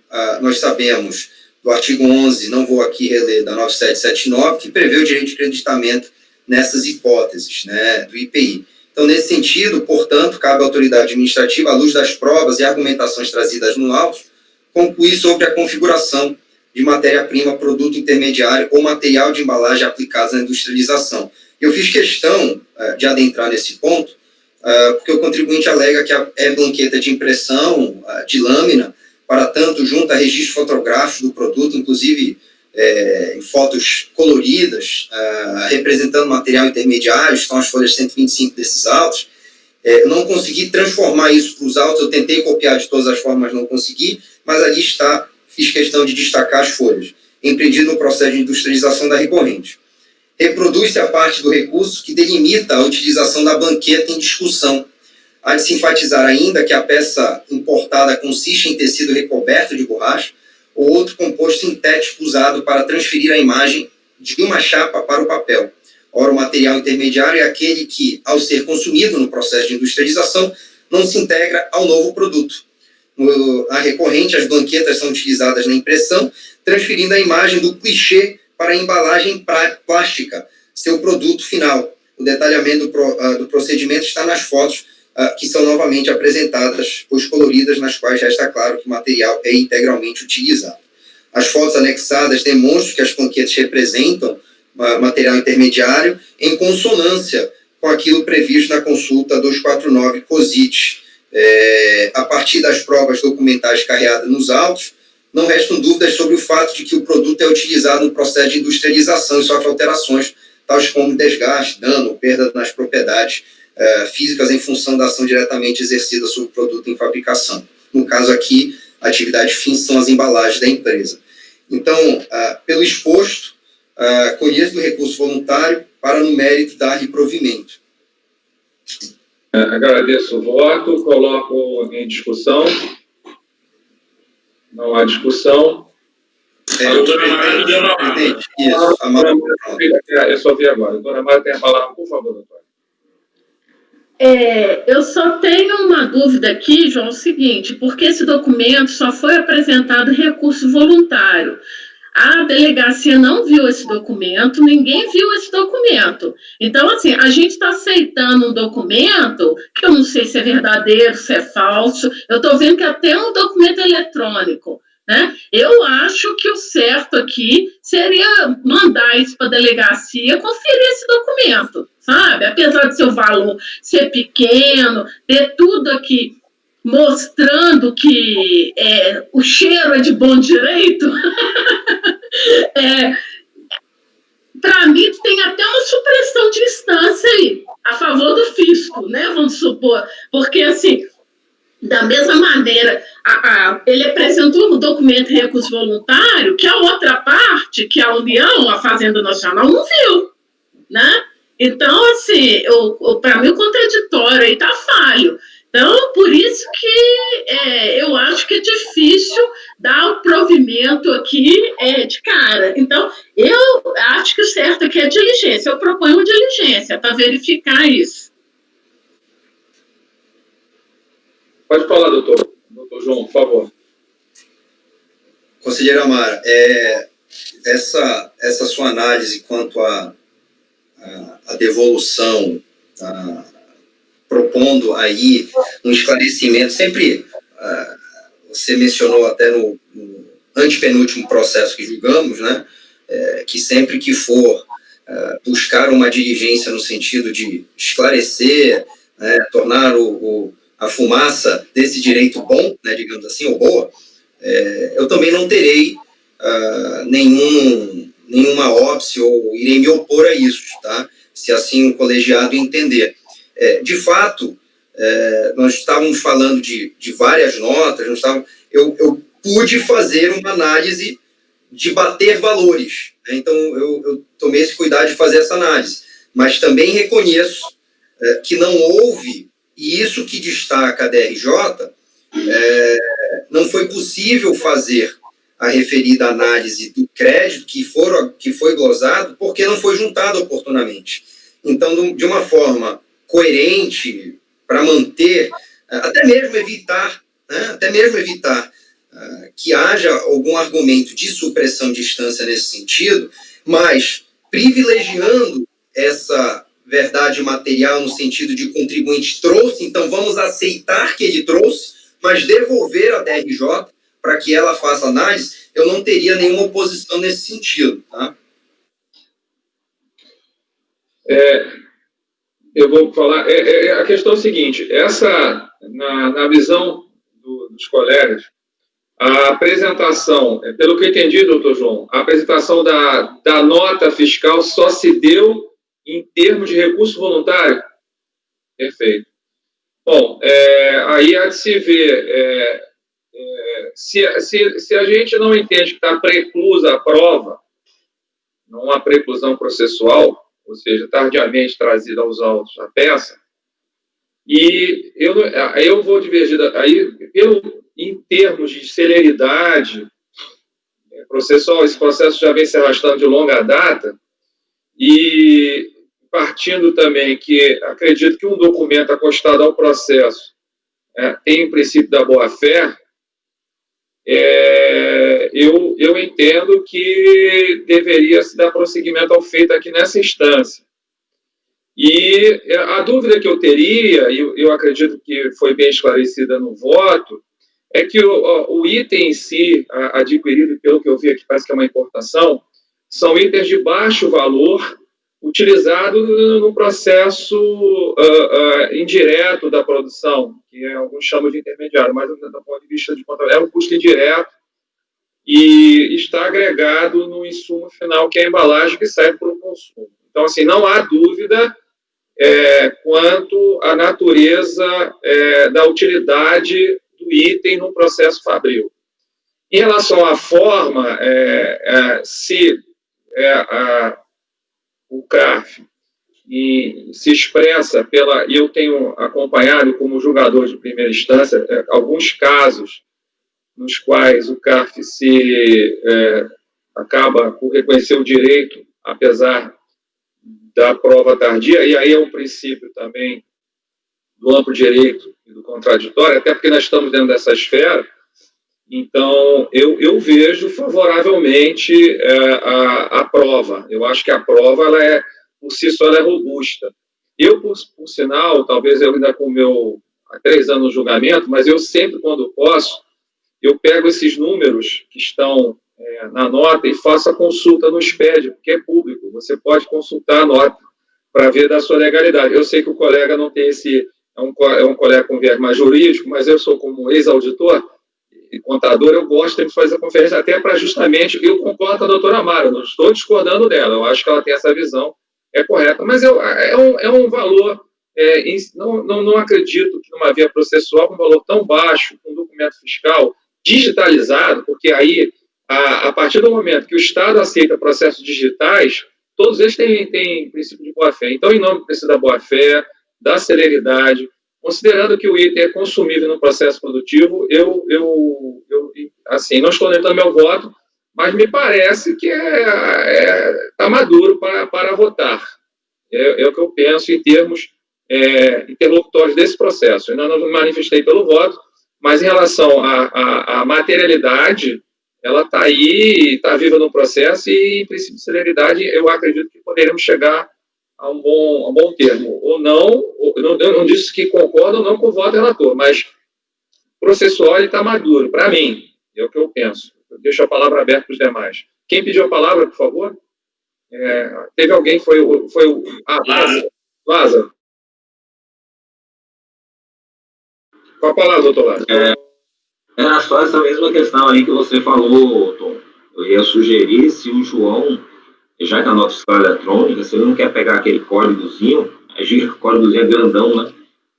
nós sabemos do artigo 11, não vou aqui reler, da 9779, que prevê o direito de creditamento nessas hipóteses, né, do IPI. Então, nesse sentido, portanto, cabe à autoridade administrativa, à luz das provas e argumentações trazidas no auto, concluir sobre a configuração de matéria-prima, produto intermediário ou material de embalagem aplicados na industrialização. Eu fiz questão de adentrar nesse ponto, porque o contribuinte alega que é banqueta de impressão de lâmina, para tanto junto a registros fotográficos do produto, inclusive em fotos coloridas, representando material intermediário, estão as folhas 125 desses autos. Eu não consegui transformar isso para os autos, eu tentei copiar de todas as formas, não consegui, mas ali está, fiz questão de destacar as folhas, empreendido no processo de industrialização da recorrente. Reproduz-se a parte do recurso que delimita a utilização da banqueta em discussão. Há de se enfatizar ainda que a peça importada consiste em tecido recoberto de borracha ou outro composto sintético usado para transferir a imagem de uma chapa para o papel. Ora, o material intermediário é aquele que, ao ser consumido no processo de industrialização, não se integra ao novo produto. A recorrente, as banquetas são utilizadas na impressão, transferindo a imagem do clichê para a embalagem plástica, seu produto final. O detalhamento do procedimento está nas fotos que são novamente apresentadas, pois coloridas, nas quais já está claro que o material é integralmente utilizado. As fotos anexadas demonstram que as banquetas representam material intermediário em consonância com aquilo previsto na consulta 249 COSIT. A partir das provas documentais carreadas nos autos, não restam dúvidas sobre o fato de que o produto é utilizado no processo de industrialização e sofre alterações, tais como desgaste, dano ou perda nas propriedades físicas em função da ação diretamente exercida sobre o produto em fabricação. No caso aqui, a atividade fim são as embalagens da empresa. Então, pelo exposto, conheço do recurso voluntário para no mérito dar reprovimento. Agradeço o voto, coloco em discussão. Não há discussão. A doutora Mara me deu uma palavra. Eu só vi agora. A doutora Mara tem a palavra, por favor, doutora. Eu só tenho uma dúvida aqui, João, é o seguinte, porque esse documento só foi apresentado em recurso voluntário. A delegacia não viu esse documento, ninguém viu esse documento. Então, assim, a gente está aceitando um documento que eu não sei se é verdadeiro, se é falso. Eu estou vendo que até um documento eletrônico, né? Eu acho que o certo aqui seria mandar isso para a delegacia, conferir esse documento, sabe? Apesar de seu valor ser pequeno, ter tudo aqui mostrando que o cheiro é de bom direito, para mim tem até uma supressão de instância aí, a favor do fisco, né? Vamos supor, porque assim, da mesma maneira, ele apresentou um documento de recurso voluntário que a outra parte, que a União, a Fazenda Nacional, não viu, né? Então, assim, para mim o contraditório aí está falho. Então, por isso que eu acho que é difícil dar o provimento aqui de cara. Então, eu acho que o certo aqui é diligência. Eu proponho diligência para verificar isso. Pode falar, doutor João, por favor. Conselheira Amara, essa sua análise quanto à devolução, propondo aí um esclarecimento, sempre você mencionou até no antepenúltimo processo que julgamos, né, que sempre que for buscar uma diligência no sentido de esclarecer, né, tornar a fumaça desse direito bom, né, digamos assim, ou boa, eu também não terei nenhuma óbice ou irei me opor a isso, tá? Se assim o colegiado entender. De fato, nós estávamos falando de várias notas, eu pude fazer uma análise de bater valores, né? Então eu tomei esse cuidado de fazer essa análise, mas também reconheço que não houve, e isso que destaca a DRJ, não foi possível fazer a referida análise do crédito que foi glosado, porque não foi juntado oportunamente. Então, de uma forma coerente, para manter, até mesmo evitar que haja algum argumento de supressão de instância nesse sentido, mas privilegiando essa verdade material no sentido de o contribuinte trouxe, então vamos aceitar que ele trouxe, mas devolver a DRJ para que ela faça análise, eu não teria nenhuma oposição nesse sentido, tá? Eu vou falar, a questão é a seguinte, na visão dos colegas, a apresentação, pelo que eu entendi, doutor João, a apresentação da nota fiscal só se deu em termos de recurso voluntário? Perfeito. Bom, aí há de se ver, se a gente não entende que está preclusa a prova, não há preclusão processual, ou seja, tardiamente trazida aos autos a peça, e eu vou divergir, aí, em termos de celeridade processual, esse processo já vem se arrastando de longa data, e partindo também que acredito que um documento acostado ao processo tem o princípio da boa-fé, eu entendo que deveria se dar prosseguimento ao feito aqui nessa instância. E a dúvida que eu teria, e eu acredito que foi bem esclarecida no voto, é que o item em si, adquirido, pelo que eu vi aqui, parece que é uma importação, são itens de baixo valor, utilizados no processo indireto da produção, que alguns chamam de intermediário, mas do ponto de vista de controle, é um custo indireto e está agregado no insumo final, que é a embalagem que serve para o consumo. Então, assim, não há dúvida quanto à natureza da utilidade do item no processo fabril. Em relação à forma, se o CRAF se expressa e eu tenho acompanhado como julgador de primeira instância alguns casos nos quais o CARF acaba por reconhecer o direito, apesar da prova tardia, e aí é um princípio também do amplo direito e do contraditório, até porque nós estamos dentro dessa esfera. Então, eu vejo favoravelmente a prova. Eu acho que a prova, por si só, ela é robusta. Eu, por sinal, talvez eu ainda com há 3 anos no julgamento, mas eu sempre, quando posso, eu pego esses números que estão na nota e faço a consulta no SPED, porque é público. Você pode consultar a nota para ver da sua legalidade. Eu sei que o colega não tem é um colega com viés mais jurídico, mas eu sou como ex-auditor e contador, eu gosto de fazer a conferência até para justamente, eu concordo com a doutora Amara, não estou discordando dela, eu acho que ela tem essa visão, correta, mas é um valor, não acredito que numa via processual, um valor tão baixo, um documento fiscal digitalizado, porque aí, a partir do momento que o Estado aceita processos digitais, todos eles têm princípio de boa-fé. Então, em nome do princípio da boa-fé, da celeridade, considerando que o item é consumível no processo produtivo, assim, não estou orientando meu voto, mas me parece que está maduro para votar. É o que eu penso em termos interlocutórios desse processo. Eu ainda não me manifestei pelo voto, mas em relação à materialidade, ela está aí, está viva no processo e, em princípio de celeridade, eu acredito que poderemos chegar a um bom termo. Ou não, eu não disse que concordo ou não com o voto do relator, mas processual está maduro, para mim, é o que eu penso. Eu deixo a palavra aberta para os demais. Quem pediu a palavra, por favor? Teve alguém, foi o Lázaro. Qual a palavra, doutor Lázaro? Era só essa mesma questão aí que você falou, Tom. Eu ia sugerir, se o João, já que a nota fiscal eletrônica, se ele não quer pegar aquele códigozinho, o códigozinho é grandão, né?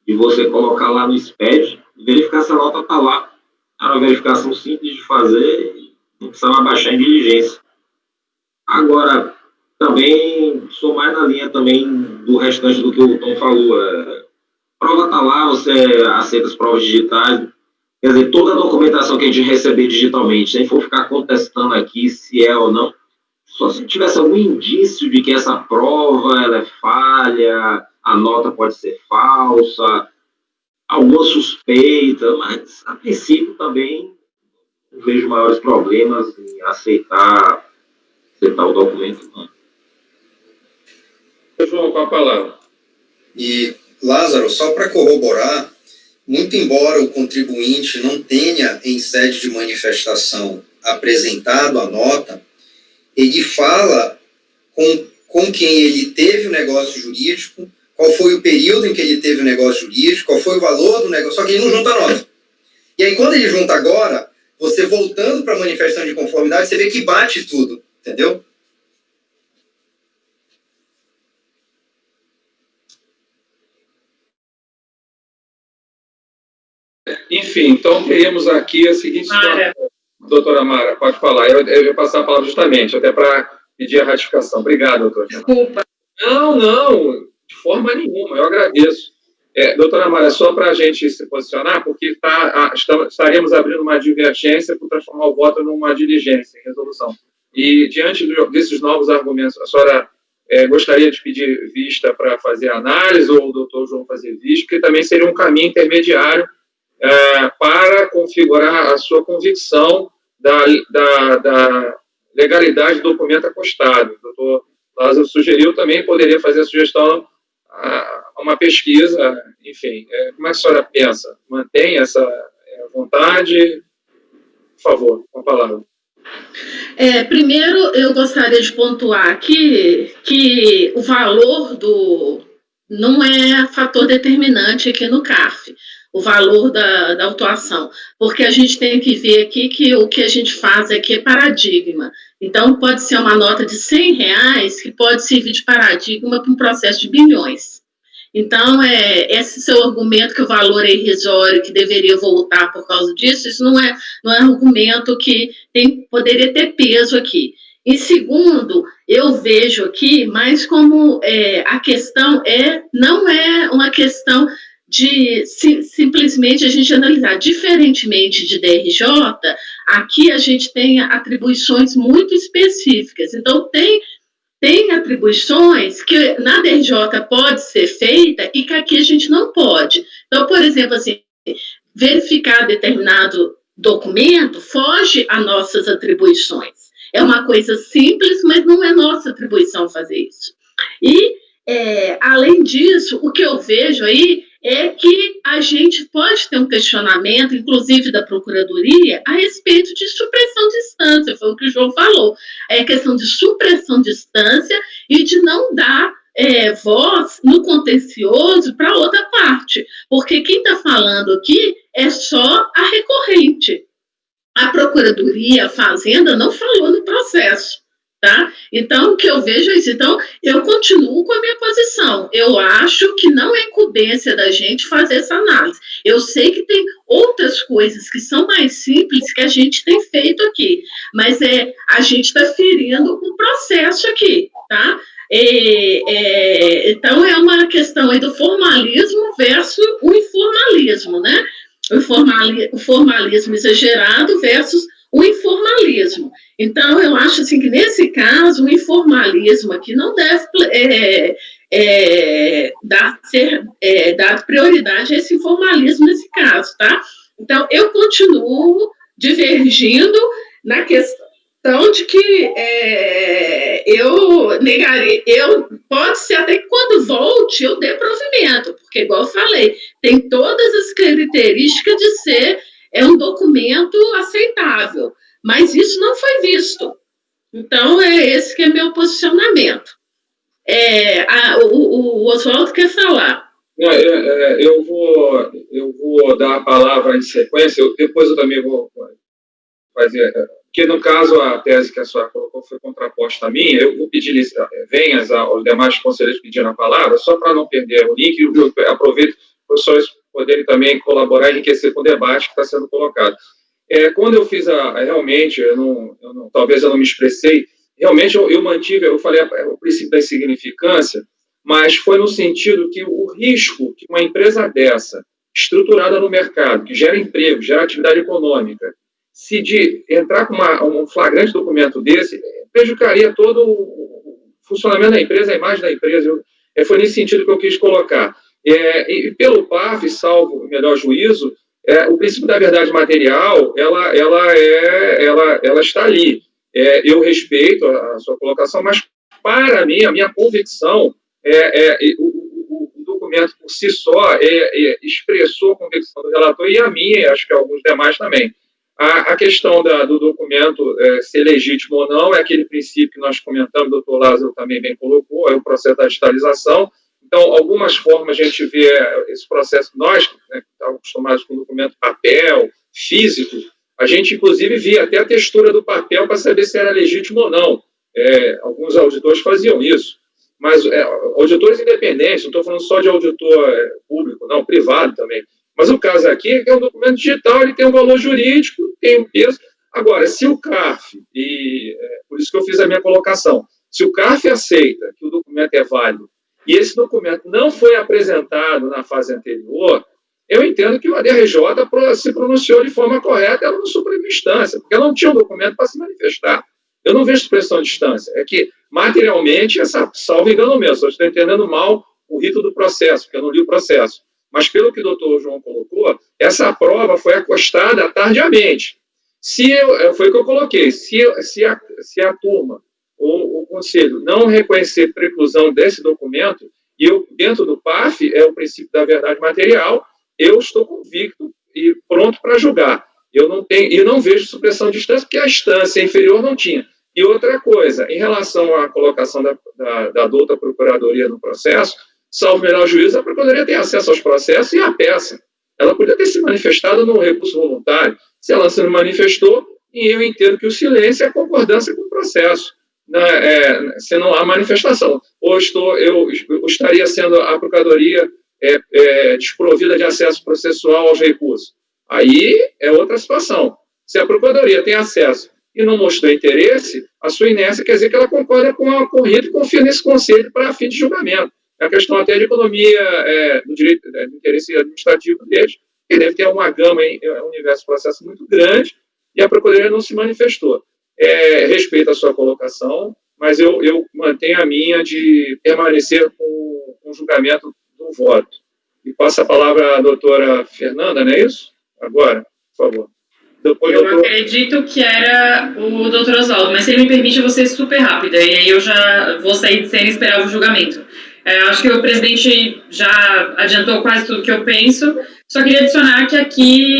E você colocar lá no SPED e verificar se a nota está lá. É uma verificação simples de fazer, não precisa baixar em diligência. Agora, também sou mais na linha também do restante do que o Tom falou. A prova está lá, você aceita as provas digitais. Quer dizer, toda a documentação que a gente receber digitalmente, sem for ficar contestando aqui se é ou não, só se tivesse algum indício de que essa prova ela é falha, a nota pode ser falsa, alguma suspeita, mas a princípio também não vejo maiores problemas em aceitar o documento, não. João, com a palavra. E, Lázaro, só para corroborar, muito embora o contribuinte não tenha, em sede de manifestação, apresentado a nota, ele fala com quem ele teve o negócio jurídico, qual foi o período em que ele teve o negócio jurídico, qual foi o valor do negócio, só que ele não junta a nota. E aí, quando ele junta agora, você voltando para a manifestação de conformidade, você vê que bate tudo, entendeu? Enfim, então teríamos aqui a seguinte situação. Doutora Mara, pode falar. Eu ia passar a palavra justamente, até para pedir a ratificação. Obrigado, doutora. Desculpa. Não, de forma nenhuma, eu agradeço. Doutora Mara, só para a gente se posicionar, porque estaremos abrindo uma divergência para transformar o voto numa diligência, em resolução. E, diante desses novos argumentos, a senhora gostaria de pedir vista para fazer a análise, ou o doutor João fazer vista, porque também seria um caminho intermediário para configurar a sua convicção da legalidade do documento acostado. O doutor Lázaro sugeriu, também poderia fazer a sugestão a uma pesquisa, enfim. Como é que a senhora pensa? Mantém essa vontade? Por favor, com a palavra. Primeiro, eu gostaria de pontuar aqui que o valor não é fator determinante aqui no CARF, o valor da autuação, porque a gente tem que ver aqui que o que a gente faz aqui é paradigma. Então, pode ser uma nota de R$100 que pode servir de paradigma para um processo de bilhões. Então, esse seu argumento que o valor é irrisório, que deveria voltar por causa disso, isso não é argumento que poderia ter peso aqui. E segundo, eu vejo aqui, mas como a questão não é uma questão de simplesmente a gente analisar. Diferentemente de DRJ, aqui a gente tem atribuições muito específicas. Então, tem atribuições que na DRJ pode ser feita e que aqui a gente não pode. Então, por exemplo, assim, verificar determinado documento foge a nossas atribuições. É uma coisa simples, mas não é nossa atribuição fazer isso. E, além disso, o que eu vejo aí é que a gente pode ter um questionamento, inclusive da Procuradoria, a respeito de supressão de instância, foi o que o João falou. É questão de supressão de instância e de não dar voz no contencioso para outra parte, porque quem está falando aqui é só a recorrente. A Procuradoria, a Fazenda, não falou no processo. Tá? Então, o que eu vejo é isso. Então, eu continuo com a minha posição. Eu acho que não é incumbência da gente fazer essa análise. Eu sei que tem outras coisas que são mais simples que a gente tem feito aqui, mas a gente está ferindo o processo aqui, tá? Então, é uma questão aí do formalismo versus o informalismo, né? O formalismo exagerado versus o informalismo. Então, eu acho assim, que, nesse caso, o informalismo aqui não deve ser dado prioridade a esse informalismo nesse caso, tá? Então, eu continuo divergindo na questão de que eu negaria, pode ser até que quando volte eu dê provimento, porque, igual eu falei, tem todas as características de ser um documento aceitável, mas isso não foi visto. Então, esse que é meu posicionamento. O Oswaldo quer falar. Não, eu vou dar a palavra em sequência, depois eu também vou fazer, porque no caso a tese que a senhora colocou foi contraposta à minha, eu vou pedir venhas aos demais conselheiros pedindo a palavra, só para não perder o link, eu aproveito para os senhores poderem também colaborar e enriquecer com o debate que está sendo colocado. Quando eu fiz realmente, talvez eu não me expressei, realmente eu mantive, eu falei o princípio da insignificância, mas foi no sentido que o risco que uma empresa dessa, estruturada no mercado, que gera emprego, gera atividade econômica, se de entrar com um flagrante documento desse, prejudicaria todo o funcionamento da empresa, a imagem da empresa. Foi nesse sentido que eu quis colocar. E pelo PAF, salvo o melhor juízo, o princípio da verdade material, ela está ali. Eu respeito a sua colocação, mas, para mim, a minha convicção, o documento por si só expressou a convicção do relator e a minha, e acho que alguns demais também. A questão do documento ser legítimo ou não é aquele princípio que nós comentamos, o doutor Lázaro também bem colocou, é o processo da digitalização. Então, algumas formas a gente vê esse processo, nós, né, que estamos acostumados com documento papel, físico, a gente, inclusive, via até a textura do papel para saber se era legítimo ou não. Alguns auditores faziam isso. Mas auditores independentes, não estou falando só de auditor público, não, privado também. Mas o caso aqui é que é um documento digital, ele tem um valor jurídico, tem um peso. Agora, se o CARF, por isso que eu fiz a minha colocação, se o CARF aceita que o documento é válido e esse documento não foi apresentado na fase anterior, eu entendo que o ADRJ se pronunciou de forma correta, ela não suprimiu instância, porque ela não tinha um documento para se manifestar. Eu não vejo supressão de instância. É que, materialmente, salvo engano mesmo, eu estou entendendo mal o rito do processo, porque eu não li o processo. Mas, pelo que o doutor João colocou, essa prova foi acostada tardiamente. Foi o que eu coloquei, se a turma ou o conselho não reconhecer preclusão desse documento, e eu, dentro do PAF, o princípio da verdade material, eu estou convicto e pronto para julgar. Eu não vejo supressão de instância, porque a instância inferior não tinha. E outra coisa, em relação à colocação da douta procuradoria no processo, salvo melhor juízo, a procuradoria tem acesso aos processos e à peça. Ela podia ter se manifestado no recurso voluntário. Se ela se manifestou, e eu entendo que o silêncio é a concordância com o processo, se não há manifestação. Ou eu estaria sendo a procuradoria desprovida de acesso processual aos recursos. Aí é outra situação. Se a procuradoria tem acesso e não mostrou interesse, a sua inércia quer dizer que ela concorda com o rito e confia nesse conselho para fim de julgamento. É a questão até de economia do direito, do interesse administrativo deles, que deve ter uma gama, um universo de processo muito grande, e a procuradoria não se manifestou. Respeito a sua colocação, mas eu mantenho a minha de permanecer com o julgamento do voto. E passo a palavra à doutora Fernanda, não é isso? Agora, por favor. Eu acredito que era o doutor Oswaldo, mas se ele me permite, eu vou ser super rápida, e aí eu já vou sair de cena e esperar o julgamento. Acho que o presidente já adiantou quase tudo que eu penso, só queria adicionar que aqui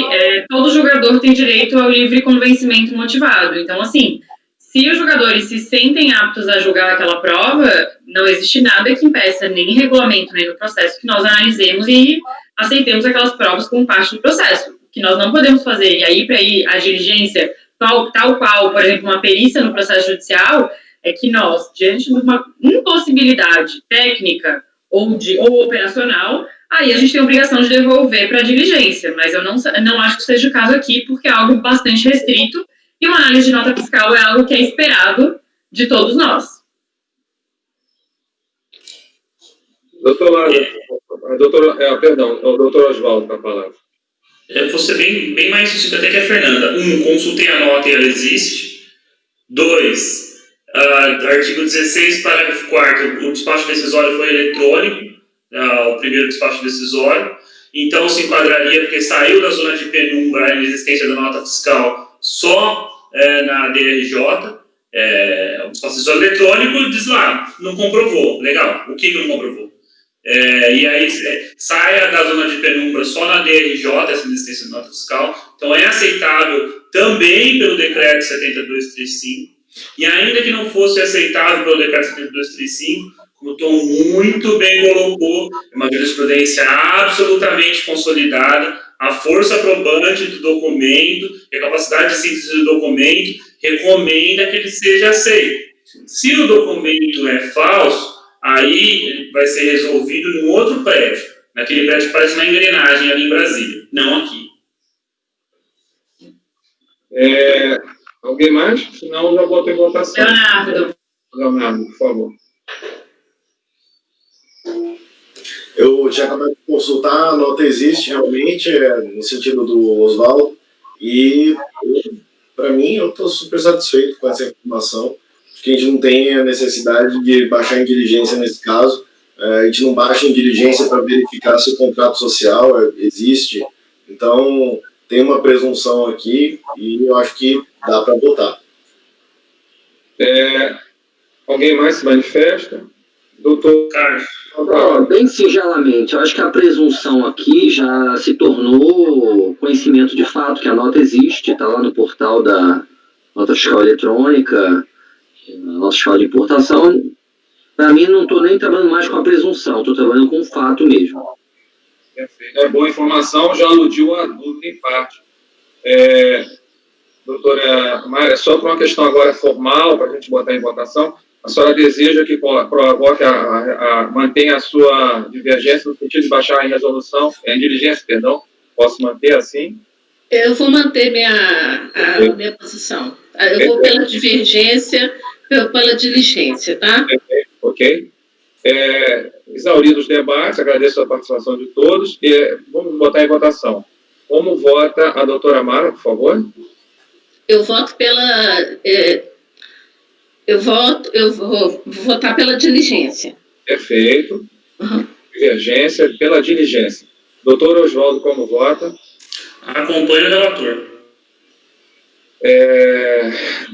todo julgador tem direito ao livre convencimento motivado. Então, assim, se os julgadores se sentem aptos a julgar aquela prova, não existe nada que impeça, nem em regulamento, nem no processo, que nós analisemos e aceitemos aquelas provas como parte do processo. O que nós não podemos fazer, e aí para ir a diligência, tal qual, por exemplo, uma perícia no processo judicial, é que nós, diante de uma impossibilidade técnica ou operacional, aí a gente tem a obrigação de devolver para a diligência, mas eu não acho que seja o caso aqui, porque é algo bastante restrito, e uma análise de nota fiscal é algo que é esperado de todos nós. Doutor Lázaro, o doutor Oswaldo com a palavra. Eu vou ser bem mais sucinto até que a Fernanda. 1, consultei a nota e ela existe. 2, artigo 16, parágrafo 4º, o despacho decisório foi eletrônico, o primeiro despacho decisório, então se enquadraria porque saiu da zona de penumbra a inexistência da nota fiscal só na DRJ, o despacho decisório eletrônico diz lá, não comprovou, legal, o que não comprovou? E aí saia da zona de penumbra só na DRJ, essa inexistência da nota fiscal, então é aceitável também pelo decreto 7235, e ainda que não fosse aceitável pelo decreto 7235, como o Tom muito bem colocou, é uma jurisprudência absolutamente consolidada, a força probante do documento e a capacidade de síntese do documento recomenda que ele seja aceito. Se o documento é falso, aí ele vai ser resolvido num outro prédio, naquele prédio que parece uma engrenagem ali em Brasília, não aqui. Alguém mais? Senão já boto em votação. Leonardo, por favor. Eu tinha acabado de consultar, a nota existe realmente, no sentido do Oswaldo, e para mim eu estou super satisfeito com essa informação, porque a gente não tem a necessidade de baixar em diligência nesse caso, a gente não baixa em diligência para verificar se o contrato social existe, então tem uma presunção aqui e eu acho que dá para votar. Alguém mais se manifesta? Doutor Carlos. Bem singelamente, eu acho que a presunção aqui já se tornou conhecimento de fato, que a nota existe, está lá no portal da nota fiscal eletrônica, nota fiscal de importação. Para mim, não estou nem trabalhando mais com a presunção, estou trabalhando com o fato mesmo. Perfeito. Boa informação, já aludiu a dúvida em parte. Doutora Mayra, só para uma questão agora formal, para a gente botar em votação, a senhora deseja que provoque mantenha a sua divergência no sentido de baixar em diligência, perdão, posso manter assim? Eu vou manter minha posição. Eu vou pela divergência, pela diligência, tá? Ok. Exauridos os debates, agradeço a participação de todos e vamos botar em votação. Como vota a doutora Mara, por favor? Eu voto pela... Eu vou votar pela diligência. Perfeito. Divergência pela diligência. Doutor Oswaldo, como vota? Acompanho o relator.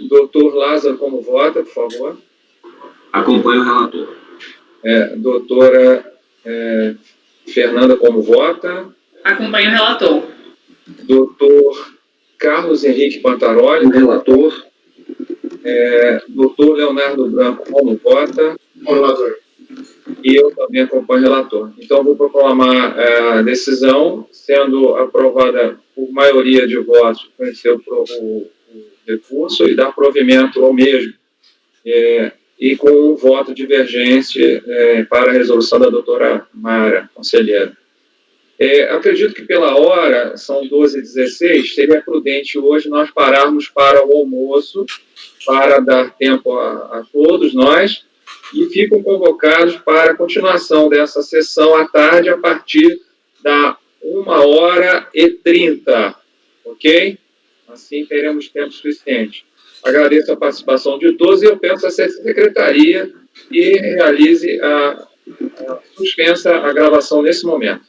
Doutor Lázaro, como vota, por favor? Acompanho o relator. Doutora Fernanda, como vota? Acompanho o relator. Doutor Carlos Henrique Pantaroli, Relator. Doutor Leonardo Branco, como vota? Relator. E eu também acompanho o relator. Então, vou proclamar a decisão, sendo aprovada por maioria de votos, conhecer o recurso e dar provimento ao mesmo. E com um voto divergente para a resolução da doutora Mara, conselheira. Acredito que pela hora, são 12h16, seria prudente hoje nós pararmos para o almoço, para dar tempo a todos nós, e ficam convocados para a continuação dessa sessão à tarde, a partir da 1h30, ok? Assim teremos tempo suficiente. Agradeço a participação de todos e eu peço à secretaria que realize suspensa a gravação nesse momento.